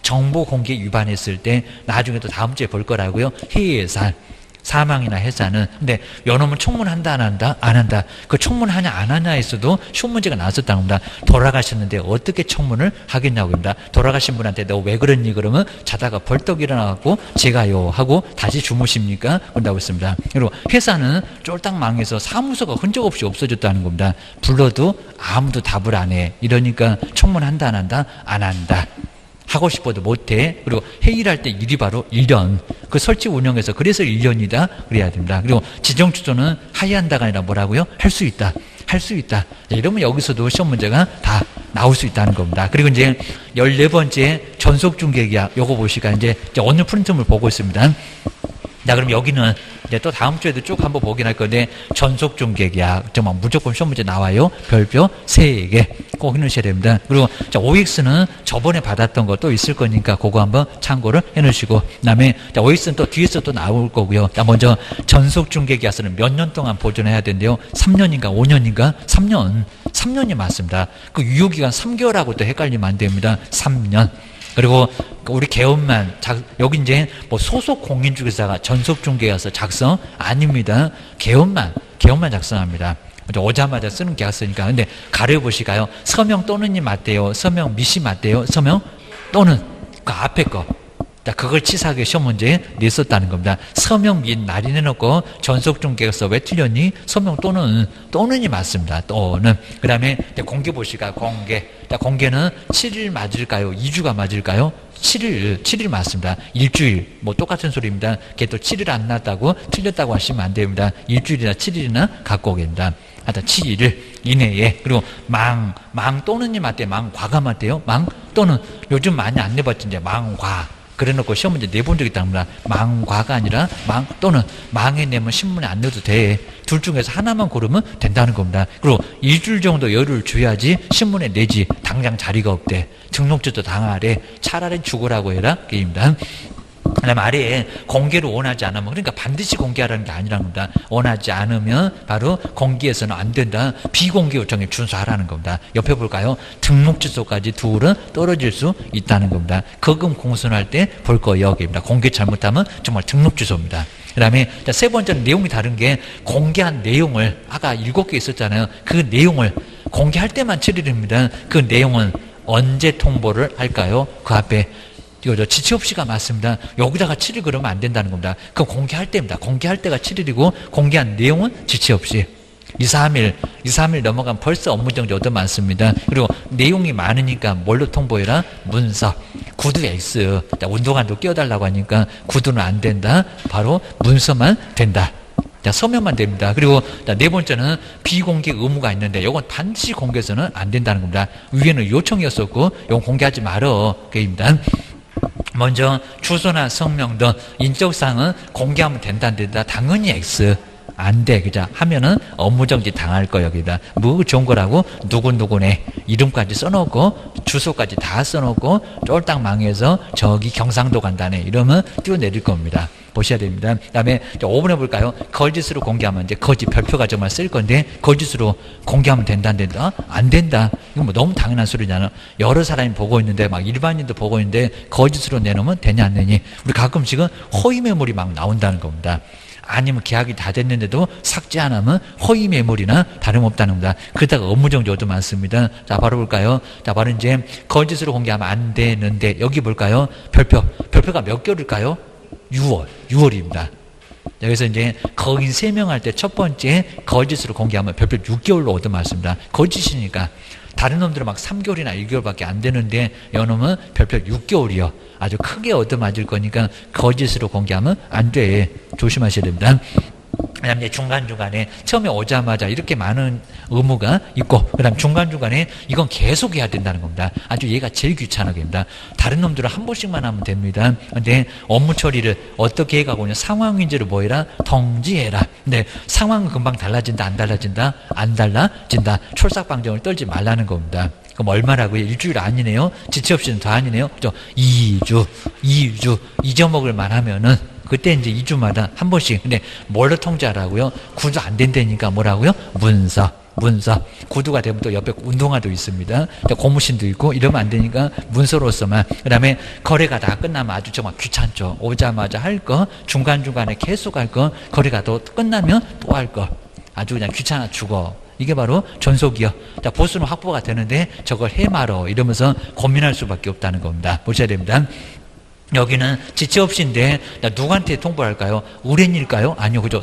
정보 공개 위반했을 때 나중에 또 다음 주에 볼 거라고요. 해외산 사망이나 해산은 근데 요놈은 청문한다 안 한다? 안 한다. 그 청문하냐 안 하냐에서도 쉬운 문제가 나왔었다는 겁니다. 돌아가셨는데 어떻게 청문을 하겠냐고 합니다. 돌아가신 분한테 너 왜 그랬니? 그러면 자다가 벌떡 일어나고 제가요 하고 다시 주무십니까? 그런다고 했습니다. 그리고 회사는 쫄딱 망해서 사무소가 흔적 없이 없어졌다는 겁니다. 불러도 아무도 답을 안 해. 이러니까 청문한다 안 한다? 안 한다. 하고 싶어도 못해. 그리고 회의를 할 때 일이 바로 1년. 그 설치 운영에서 그래서 1년이다. 그래야 됩니다. 그리고 지정 주소는 하회한다가 아니라 뭐라고요? 할 수 있다. 할 수 있다. 이러면 여기서도 시험 문제가 다 나올 수 있다는 겁니다. 그리고 이제 14번째 전속중개계약 요거 보시니까 이제 오늘 프린트물 보고 있습니다. 자, 그럼 여기는 이제 또 다음 주에도 쭉 한번 보긴 할 건데 전속중개계약 정말 무조건 시험 문제 나와요. 별표 3개 꼭 해놓으셔야 됩니다. 그리고 자, OX는 저번에 받았던 것도 있을 거니까 그거 한번 참고를 해놓으시고 그다음에 자, OX는 또 뒤에서 또 나올 거고요. 자, 먼저 전속중개계약서는 몇 년 동안 보존해야 된대요. 3년인가 5년인가 3년이 맞습니다. 그 유효기간 3개월하고 또 헷갈리면 안 됩니다. 3년. 그리고 우리 개업만 여기 이제 뭐 소속 공인중개사가 전속중개계약서 작성 아닙니다. 개업만 작성합니다. 오자마자 쓰는 계약서니까. 근데 가려 보시가요. 서명 또는이 맞대요. 서명 미시 맞대요. 서명 또는 그 앞에 거. 그걸 치사하게 시험 문제에 냈었다는 겁니다. 서명 및 날이 내놓고 전속중개계약서 왜 틀렸니? 서명 또는이 맞습니다. 또는. 그 다음에 공개 보시가 공개는 7일 맞을까요? 2주가 맞을까요? 7일 맞습니다. 일주일 뭐 똑같은 소리입니다. 걔 또 7일 안 났다고 틀렸다고 하시면 안 됩니다. 일주일이나 7일이나 갖고 오겠습니다. 하여튼 7일 이내에. 그리고 망 또는이 맞대요. 망과가 맞대요. 망 또는 요즘 많이 안 내봤지 이제 망과. 그래놓고 시험 문제 내본 적이 있답니다. 망과가 아니라 망 또는 망에 내면 신문에 안 내도 돼. 둘 중에서 하나만 고르면 된다는 겁니다. 그리고 일주일 정도 여유를 줘야지 신문에 내지. 당장 자리가 없대. 등록주도 당하래. 차라리 죽으라고 해라. 게임입니다. 그다음에 아래에 공개를 원하지 않으면 그러니까 반드시 공개하라는 게 아니라는 겁니다. 원하지 않으면 바로 공개해서는 안 된다. 비공개 요청에 준수하라는 겁니다. 옆에 볼까요? 등록 주소까지 둘은 떨어질 수 있다는 겁니다. 거금 공선할 때 볼 거 여기입니다. 공개 잘못하면 정말 등록 주소입니다. 그 다음에 세 번째는 내용이 다른 게 공개한 내용을 아까 7개 있었잖아요. 그 내용을 공개할 때만 7일입니다. 그 내용은 언제 통보를 할까요? 그 앞에 이거 지체 없이가 맞습니다. 여기다가 7일 그러면 안 된다는 겁니다. 그럼 공개할 때입니다. 공개할 때가 7일이고 공개한 내용은 지체 없이 2, 3일 넘어가면 벌써 업무정지 얻어 많습니다. 그리고 내용이 많으니까 뭘로 통보해라? 문서. 구두 X. 운동화도 끼워달라고 하니까 구두는 안 된다. 바로 문서만 된다. 서면만 됩니다. 그리고 네 번째는 비공개 의무가 있는데 이건 반드시 공개해서는 안 된다는 겁니다. 위에는 요청이었었고 이건 공개하지 말어. 그입니다. 먼저 주소나 성명 등 인적사항은 공개하면 된다 안 된다? 당연히 X. 안 돼. 그죠? 하면은 업무정지 당할 거 여기다. 뭐 좋은 거라고 누구네 이름까지 써놓고 주소까지 다 써놓고 쫄딱 망해서 저기 경상도 간다네. 이러면 뛰어내릴 겁니다. 보셔야 됩니다. 그 다음에 5번 해볼까요? 거짓으로 공개하면 이제 거짓 별표가 정말 쓸 건데 거짓으로 공개하면 된다 안 된다? 안 된다. 이건 뭐 너무 당연한 소리잖아. 여러 사람이 보고 있는데 막 일반인도 보고 있는데 거짓으로 내놓으면 되냐 안 되니? 우리 가끔씩은 허위 매물이 막 나온다는 겁니다. 아니면 계약이 다 됐는데도 삭제 안 하면 허위 매물이나 다름없다는 겁니다. 그러다가 업무정지도 많습니다. 자, 바로 볼까요? 자, 바로 이제 거짓으로 공개하면 안 되는데 여기 볼까요? 별표가 몇 개월일까요? 6월입니다. 여기서 이제 거긴 세명할 때 첫 번째 거짓으로 공개하면 별표 6개월로 얻어맞습니다. 거짓이니까 다른 놈들은 막 3개월이나 1개월밖에 안 되는데 이놈은 별표 6개월이요. 아주 크게 얻어맞을 거니까 거짓으로 공개하면 안 돼. 조심하셔야 됩니다. 그다음 이제 중간중간에 처음에 오자마자 이렇게 많은 의무가 있고, 그다음 중간중간에 이건 계속 해야 된다는 겁니다. 아주 얘가 제일 귀찮게 합니다. 다른 놈들은 한 번씩만 하면 됩니다. 근데 업무 처리를 어떻게 해가고 있냐, 상황 위주로 뭐 해라? 통지해라. 근데 상황은 금방 달라진다, 안 달라진다? 안 달라진다. 촐싹방정을 떨지 말라는 겁니다. 그럼 얼마라고요? 일주일 아니네요. 지체 없이는 더 아니네요. 그죠? 2주 잊어먹을 만하면은 그때 이제 2주마다 한 번씩. 근데 뭘로 통제하라고요? 구두 안 된다니까 뭐라고요? 문서. 구두가 되면 또 옆에 운동화도 있습니다. 고무신도 있고 이러면 안 되니까 문서로서만. 그 다음에 거래가 다 끝나면 아주 정말 귀찮죠. 오자마자 할 거, 중간중간에 계속 할 거, 거래가 또 끝나면 또 할 거. 아주 그냥 귀찮아 죽어. 이게 바로 전속이요. 자, 보수는 확보가 되는데 저걸 해 말어 이러면서 고민할 수밖에 없다는 겁니다. 보셔야 됩니다. 여기는 지체 없이인데 누구한테 통보할까요? 의뢰인일까요? 아니요, 그죠?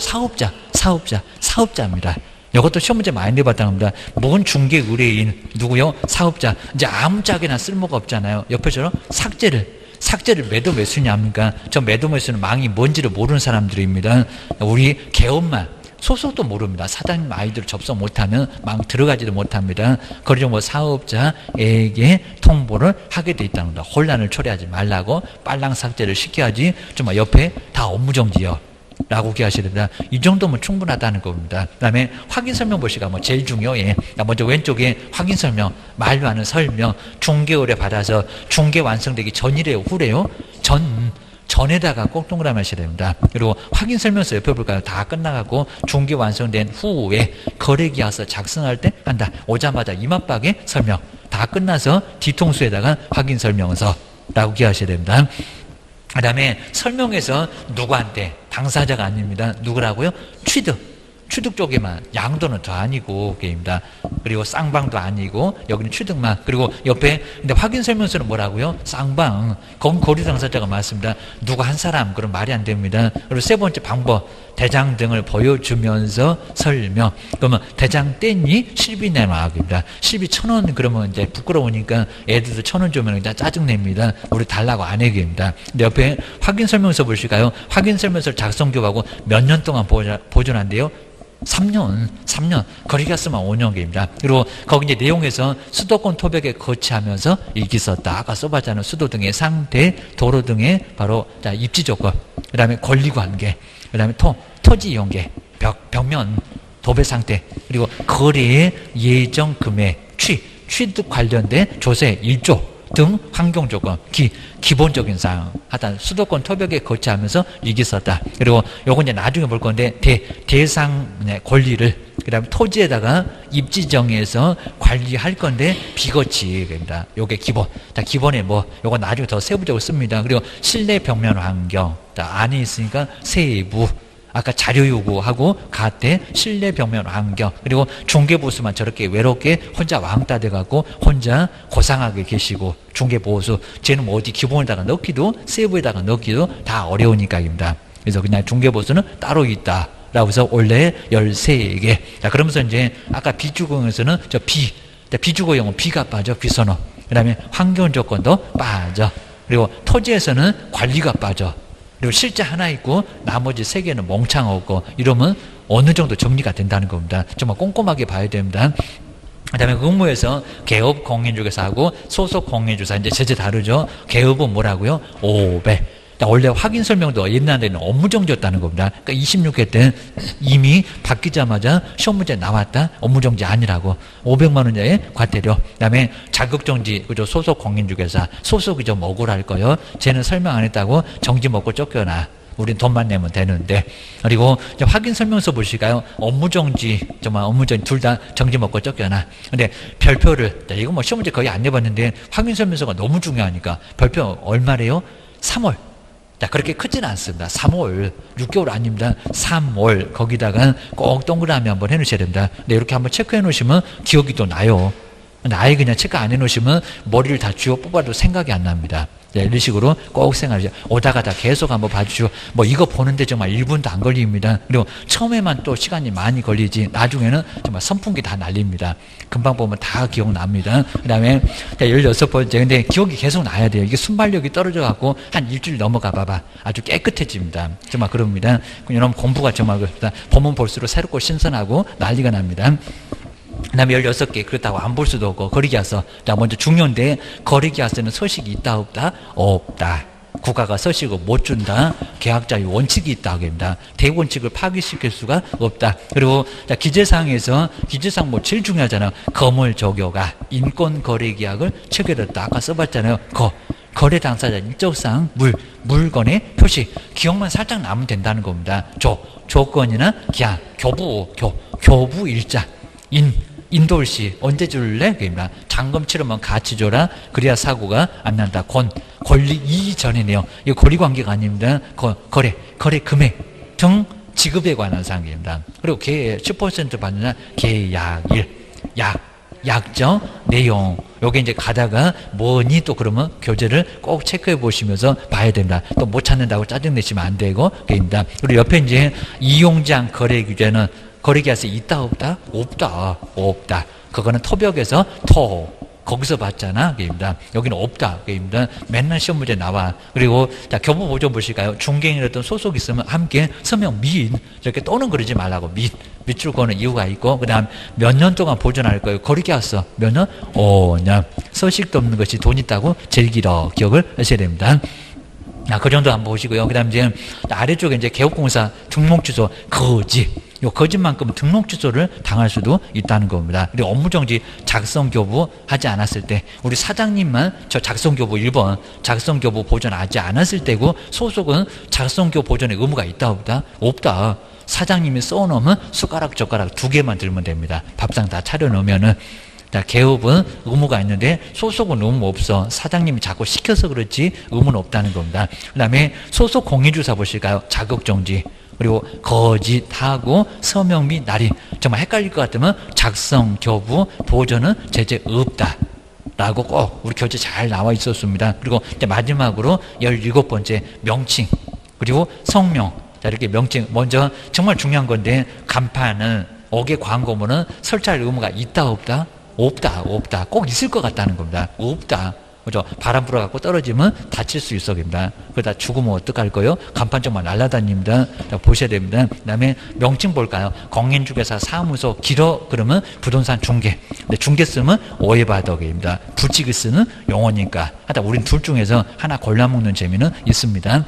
사업자입니다. 이것도 시험 문제 많이 내봤다는 겁니다. 뭔 중개 의뢰인 누구요? 사업자. 이제 아무짝에나 쓸모가 없잖아요. 옆에서 삭제를 매도 매수냐 합니까? 저 매도 매수는 망이 뭔지를 모르는 사람들입니다. 우리 개업만 소속도 모릅니다. 사장님 아이들 접속 못하면 막 들어가지도 못합니다. 그러죠. 뭐 사업자에게 통보를 하게 돼 있다는 겁니다. 혼란을 초래하지 말라고 빨랑 삭제를 시켜야지. 좀 옆에 다 업무정지요 라고 기하셔야 됩니다. 이 정도면 충분하다는 겁니다. 그 다음에 확인 설명 보시가 뭐 제일 중요해. 먼저 왼쪽에 확인 설명, 만료하는 설명, 중개 의뢰 받아서 중개 완성되기 전이래요, 후래요? 전에다가 꼭 동그라미 하셔야 됩니다. 그리고 확인 설명서 옆에 볼까요? 다 끝나가고 중개 완성된 후에 거래계약서 작성할 때 한다. 오자마자 이맛박에 설명. 다 끝나서 뒤통수에다가 확인 설명서라고 기하셔야 됩니다. 그 다음에 설명에서 누구한테? 당사자가 아닙니다. 누구라고요? 취득 쪽에만. 양도는 더 아니고 게임입니다. 그리고 쌍방도 아니고 여기는 취득만. 그리고 옆에 근데 확인 설명서는 뭐라고요? 쌍방. 거기 고리 당사자가 맞습니다. 누가 한 사람 그럼 말이 안 됩니다. 그리고 세 번째 방법, 대장 등을 보여주면서 설명. 그러면 대장 뗐니? 실비 내놔입니다. 실비 1,000원 그러면 이제 부끄러우니까 애들도 1,000원 주면 일단 짜증냅니다. 우리 달라고 안 해줍니다. 근데 옆에 확인 설명서 보실까요? 확인 설명서를 작성 교부하고 몇 년 동안 보존한대요? 3년. 거리가 쓰면 5년계입니다. 그리고 거기 이제 내용에서 수도권 토백에 거치하면서 일기 썼다. 아까 써봤잖아요. 수도 등의 상태, 도로 등의 바로 입지 조건, 그 다음에 권리관계, 그 다음에 토지 이용계, 벽면, 도배 상태, 그리고 거래의 예정 금액, 취득 관련된 조세 1조 등 환경 조건, 기본적인 사항 하여튼 수도권 토백에 거치하면서 일기 썼다. 그리고 요건 이제 나중에 볼 건데 대상 권리를 그다음에 토지에다가 입지 정해서 관리할 건데 비거치입니다. 요게 기본. 자, 기본에 뭐 요거 나중에 더 세부적으로 씁니다. 그리고 실내 벽면 환경. 자, 안에 있으니까 세부. 아까 자료 요구하고 가대 실내 벽면 환경. 그리고 중개보수만 저렇게 외롭게 혼자 왕따 돼갖고 혼자 고상하게 계시고, 중개보수 쟤는 뭐 어디 기본에다가 넣기도 세부에다가 넣기도 다 어려우니까입니다. 그래서 그냥 중개보수는 따로 있다 라고 해서 원래 13개. 자, 그러면서 이제 아까 비주거에서는 비주거용은 비가 빠져, 비선호. 그 다음에 환경 조건도 빠져. 그리고 토지에서는 관리가 빠져. 그리고 실제 하나 있고 나머지 3개는 멍청 없고, 이러면 어느 정도 정리가 된다는 겁니다. 정말 꼼꼼하게 봐야 됩니다. 그 다음에 의무에서 개업 공인중개사 하고 소속 공인중개사 이제 제재 다르죠. 개업은 뭐라고요? 500. 원래 확인 설명도 옛날에는 업무정지였다는 겁니다. 그러니까 26회 때 이미 바뀌자마자 시험 문제 나왔다. 업무정지 아니라고. 500만 원짜리 과태료. 그다음에 자격정지, 그죠? 소속 공인중개사. 소속이죠. 억울할 거요. 쟤는 설명 안 했다고 정지 먹고 쫓겨나. 우린 돈만 내면 되는데. 그리고 이제 확인 설명서 보실까요? 업무정지, 정말 업무정지 둘 다 정지 먹고 쫓겨나. 근데 별표를, 이거 뭐 시험 문제 거의 안 내봤는데 확인 설명서가 너무 중요하니까 별표 얼마래요? 3월. 자, 그렇게 크지는 않습니다. 3월, 6개월 아닙니다. 3월, 거기다가 꼭 동그라미 한번 해놓으셔야 됩니다. 근데 이렇게 한번 체크해 놓으시면 기억이 또 나요. 근데 아예 그냥 체크 안 해 놓으시면 머리를 다 쥐어 뽑아도 생각이 안 납니다. 네, 이런 식으로 꼭 생각하죠. 오다가 다 계속 한번 봐주시고, 뭐 이거 보는데 정말 1분도 안 걸립니다. 그리고 처음에만 또 시간이 많이 걸리지, 나중에는 정말 선풍기 다 날립니다. 금방 보면 다 기억납니다. 그 다음에 16번째, 근데 기억이 계속 나야 돼요. 이게 순발력이 떨어져갖고 한 일주일 넘어가 봐봐. 아주 깨끗해집니다. 정말 그럽니다. 여러분 공부가 정말 그렇습니다. 보면 볼수록 새롭고 신선하고 난리가 납니다. 그 다음에 16개, 그렇다고 안 볼 수도 없고, 거리기하서. 자, 먼저 중요한데, 거리기하서는 서식이 있다, 없다? 없다. 국가가 서식을 못 준다. 계약자의 원칙이 있다 하겠습니다. 대원칙을 파기시킬 수가 없다. 그리고 자, 기재사항에서 기재사항 뭐 제일 중요하잖아요. 거물조교가 인권거래계약을 체결했다. 아까 써봤잖아요. 거래 당사자 일적사항 물건의 표시 기억만 살짝 나면 된다는 겁니다. 조건이나 계약 교부 일자 인도일시 언제 줄래? 그입니다. 잔금 치르면 같이 줘라. 그래야 사고가 안 난다. 권리 이전이네요. 이거 권리 관계가 아닙니다. 거래 금액 등 지급에 관한 사항입니다. 그리고 10% 받는 계약일 약정 내용 요게 이제 가다가 뭐니 또 그러면 교재를 꼭 체크해 보시면서 봐야 됩니다. 또 못 찾는다고 짜증내시면 안 되고 그입니다. 그리고 옆에 이제 이용장 거래 규제는 거래계약서 있다 없다? 없다. 그거는 토벽에서 거기서 봤잖아. 그입니다. 여기는 없다. 그입니다. 맨날 시험 문제 나와. 그리고 자, 교부 보존 보실까요? 중개인이라든 소속 있으면 함께 서명 및 이렇게 또는 그러지 말라고 밑줄 거는 이유가 있고 그다음 몇 년 동안 보존할 거예요. 거래계약서 몇 년? 5년. 서식도 없는 것이 돈 있다고 제일 길어. 기억을 하셔야 됩니다. 그 정도 한번 보시고요. 그 다음 이제 아래쪽에 이제 개업공사 등록주소 거짓만큼 등록주소를 당할 수도 있다는 겁니다. 그리고 업무정지 작성교부 하지 않았을 때 우리 사장님만 저 작성교부 1번 작성교부 보존하지 않았을 때고 소속은 작성교부 보존의 의무가 있다 없다? 없다. 사장님이 써놓으면 숟가락 젓가락 2개만 들면 됩니다. 밥상 다 차려놓으면은. 자, 개업은 의무가 있는데 소속은 의무 없어. 사장님이 자꾸 시켜서 그렇지 의무는 없다는 겁니다. 그 다음에 소속 공인주사 보실까요? 자격정지 그리고 거짓하고 서명 및 날인 정말 헷갈릴 것 같으면 작성, 교부, 보존은 제재 없다 라고 꼭 우리 교재 잘 나와 있었습니다. 그리고 이제 마지막으로 17번째 명칭 그리고 성명. 자, 이렇게 명칭 먼저 정말 중요한 건데 간판은 옥외 광고문은 설치할 의무가 있다 없다? 없다. 꼭 있을 것 같다는 겁니다. 없다. 그죠? 바람 불어갖고 떨어지면 다칠 수 있어, 됩니다. 그러다 죽으면 어떡할 거예요? 간판 정말 날아다닙니다. 자, 보셔야 됩니다. 그 다음에 명칭 볼까요? 공인중개사 사무소 길어, 그러면 부동산 중개. 근데 중개 쓰면 오해바덕입니다. 부직을 쓰는 용어니까. 하여튼 우린 둘 중에서 하나 골라먹는 재미는 있습니다.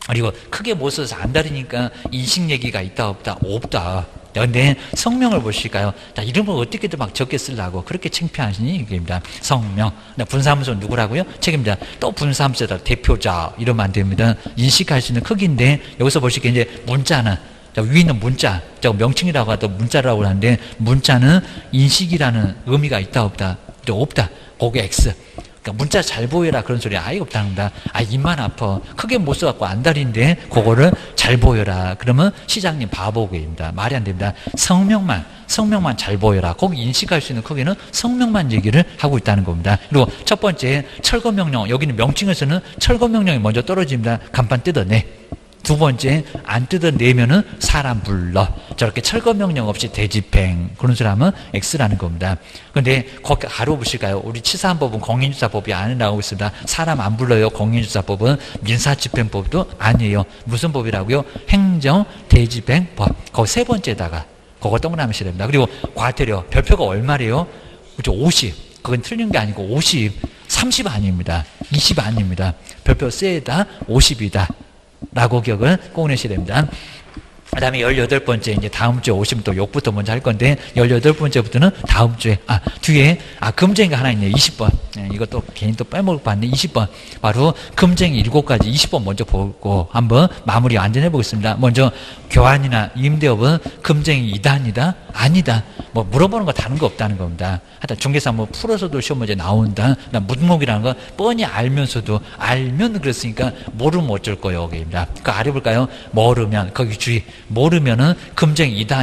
그리고 크게 못 써서 안 다르니까 인식 얘기가 있다, 없다. 근데 성명을 보실까요? 자, 이름을 어떻게든 막 적게 쓰려고 그렇게 창피하시니 이겁니다. 성명. 분사무소 누구라고요? 책임자. 또 분사무소다 대표자 이러면 안 됩니다. 인식할 수 있는 크기인데 여기서 보시기에 이제 문자는 자, 위에 있는 문자, 저 명칭이라고 하도 문자라고 하는데 문자는 인식이라는 의미가 있다 없다? 없다. 거기 X. 그러니까 문자 잘 보여라 그런 소리 아예 없다는 겁니다. 입만 아파. 크게 못 써갖고 안달인데 그거를 잘 보여라. 그러면 시장님 바보고입니다. 말이 안 됩니다. 성명만 잘 보여라. 거기 인식할 수 있는 크기는 성명만 얘기를 하고 있다는 겁니다. 그리고 첫 번째 철거명령. 여기는 명칭에서는 철거명령이 먼저 떨어집니다. 간판 뜯어내. 두 번째 안 뜯어내면은 사람 불러. 저렇게 철거명령 없이 대집행 그런 소리 하면 X라는 겁니다. 그런데 거기 가로 보실까요? 우리 치사한법은 공인주사법이 안 나오고 있습니다. 사람 안 불러요. 공인주사법은 민사집행법도 아니에요. 무슨 법이라고요? 행정대집행법. 거기 세 번째다가 그거 동그라미셔야 됩니다. 그리고 과태료 별표가 얼마래요? 그죠? 50. 그건 틀린 게 아니고 50. 30 아닙니다. 20 아닙니다. 별표 세다 50이다. 라고 기억을 꼭 내셔야 됩니다. 그 다음에 18번째, 이제 다음 주에 오시면 또 욕부터 먼저 할 건데, 18번째부터는 다음 주에, 뒤에, 금쟁이가 하나 있네요. 20번. 이것도 괜히 또 빼먹을 뻔했네. 20번. 바로 금쟁이 7가지 20번 먼저 보고 한번 마무리 완전 해보겠습니다. 먼저, 교환이나 임대업은 금쟁이 이다, 아니다. 뭐 물어보는 거 다른 거 없다는 겁니다. 하여튼 중개사 뭐 풀어서도 시험 문제 나온다. 묵목이라는 거 뻔히 알면서도 알면 그랬으니까 모르면 어쩔 거예요. 여기입니다. 그 아래 볼까요? 모르면 거기 주의. 모르면은 금쟁이 이다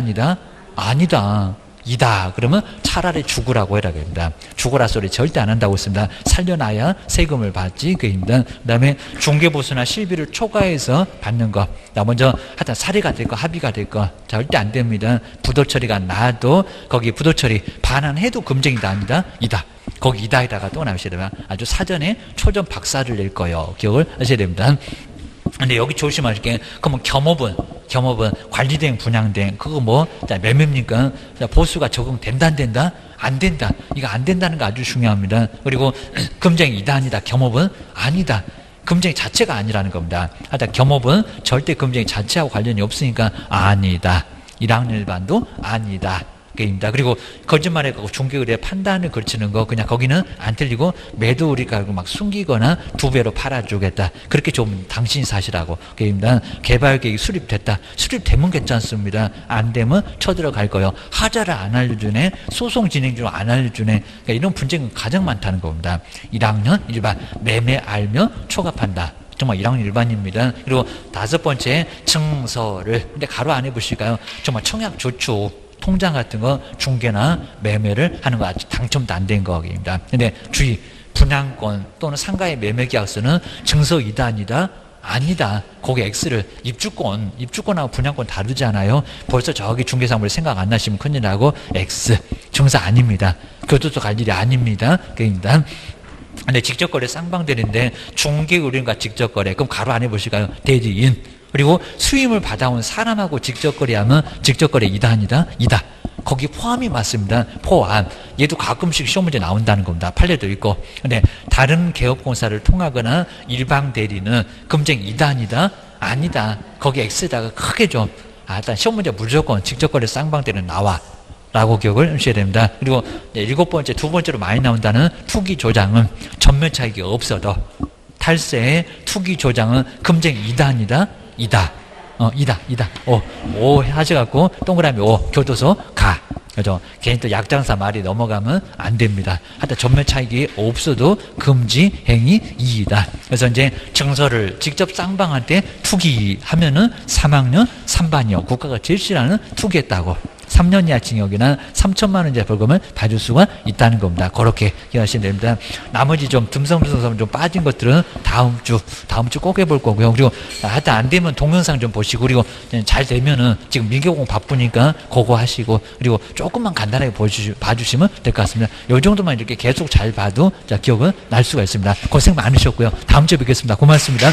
아니다? 이다. 그러면 차라리 죽으라고 해라. 그럽니다. 죽으라 소리 절대 안 한다고 했습니다. 살려놔야 세금을 받지. 그입니다. 그 다음에 중개보수나 실비를 초과해서 받는 거. 먼저 하여튼 사리가 될 거, 합의가 될 거. 절대 안 됩니다. 부도 처리가 나도 거기 부도 처리 반환해도 금쟁이다. 아니다. 이다. 거기 이다에다가 또 나오셔야 되면 아주 사전에 초점 박사를 낼 거예요. 기억을 하셔야 됩니다. 근데 여기 조심하실 게, 그러면 겸업은 관리대행, 분양대행, 그거 뭐, 매매입니까? 보수가 적용된다, 안 된다? 안 된다. 이거 안 된다는 거 아주 중요합니다. 그리고 금쟁이 이다, 아니다. 겸업은 아니다. 금쟁이 자체가 아니라는 겁니다. 하여튼 겸업은 절대 금쟁이 자체하고 관련이 없으니까 아니다. 1학년 일반도 아니다. 입니다. 그리고 거짓말에 중개의뢰 판단을 걸치는 거 그냥 거기는 안 틀리고 매도 우리가 막 숨기거나 2배로 팔아주겠다. 그렇게 좀 당신이 사시라고. 입니다. 개발계획이 수립됐다. 수립되면 괜찮습니다. 안 되면 쳐들어갈 거예요. 하자를 안 알려주네. 소송 진행 중 안 알려주네. 그러니까 이런 분쟁은 가장 많다는 겁니다. 1학년 일반 매매 알며 초과판다. 정말 1학년 일반입니다. 그리고 5번째 증서를 근데 가로 안 해보실까요? 정말 청약 조축 통장 같은 거 중개나 매매를 하는 거 아직 당첨도 안 된 거입니다. 근데 주의, 분양권 또는 상가의 매매 계약서는 증서 이단이다? 아니다. 거기 X를 입주권하고 분양권 다르잖아요. 벌써 저기 중개사무소 생각 안 나시면 큰일 나고 X, 증서 아닙니다. 교도소 갈 일이 아닙니다. 그입니다. 근데 직접거래 쌍방대리인데 중개의뢰인과 직접거래, 그럼 가로 안 해보실까요? 대리인. 그리고 수임을 받아온 사람하고 직접거래하면 직접거래 이다, 아니다? 이다. 거기 포함이 맞습니다. 포함. 얘도 가끔씩 시험 문제 나온다는 겁니다. 판례도 있고. 근데 다른 개업공사를 통하거나 일방 대리는 금쟁 이다, 아니다? 아니다. 거기 X에다가 크게 좀, 일단 시험 문제 무조건 직접거래 쌍방대리는 나와. 라고 기억을 하셔야 됩니다. 그리고 7번째, 2번째로 많이 나온다는 투기 조장은 전면 차익이 없어도 탈세의 투기 조장은 금쟁 이다, 아니다? 이다. 이다. 오 하셔갖고 동그라미 오 교도소 가. 그죠? 괜히 또 약장사 말이 넘어가면 안 됩니다. 하여튼 전면 차익이 없어도 금지 행위 이이다. 그래서 이제 증서를 직접 쌍방한테 투기하면은 3학년 3반이요. 국가가 제일 싫어하는 투기했다고. 3년 이하 징역이나 3천만 원 이하 벌금을 받을 수가 있다는 겁니다. 그렇게 기억하시면 됩니다. 나머지 좀 듬성듬성 좀 빠진 것들은 다음 주 꼭 해볼 거고요. 그리고 하여튼 안 되면 동영상 좀 보시고, 그리고 잘 되면은 지금 민계공부 바쁘니까 그거 하시고, 그리고 조금만 간단하게 봐주시면 될 것 같습니다. 이 정도만 이렇게 계속 잘 봐도 기억은 날 수가 있습니다. 고생 많으셨고요. 다음 주에 뵙겠습니다. 고맙습니다.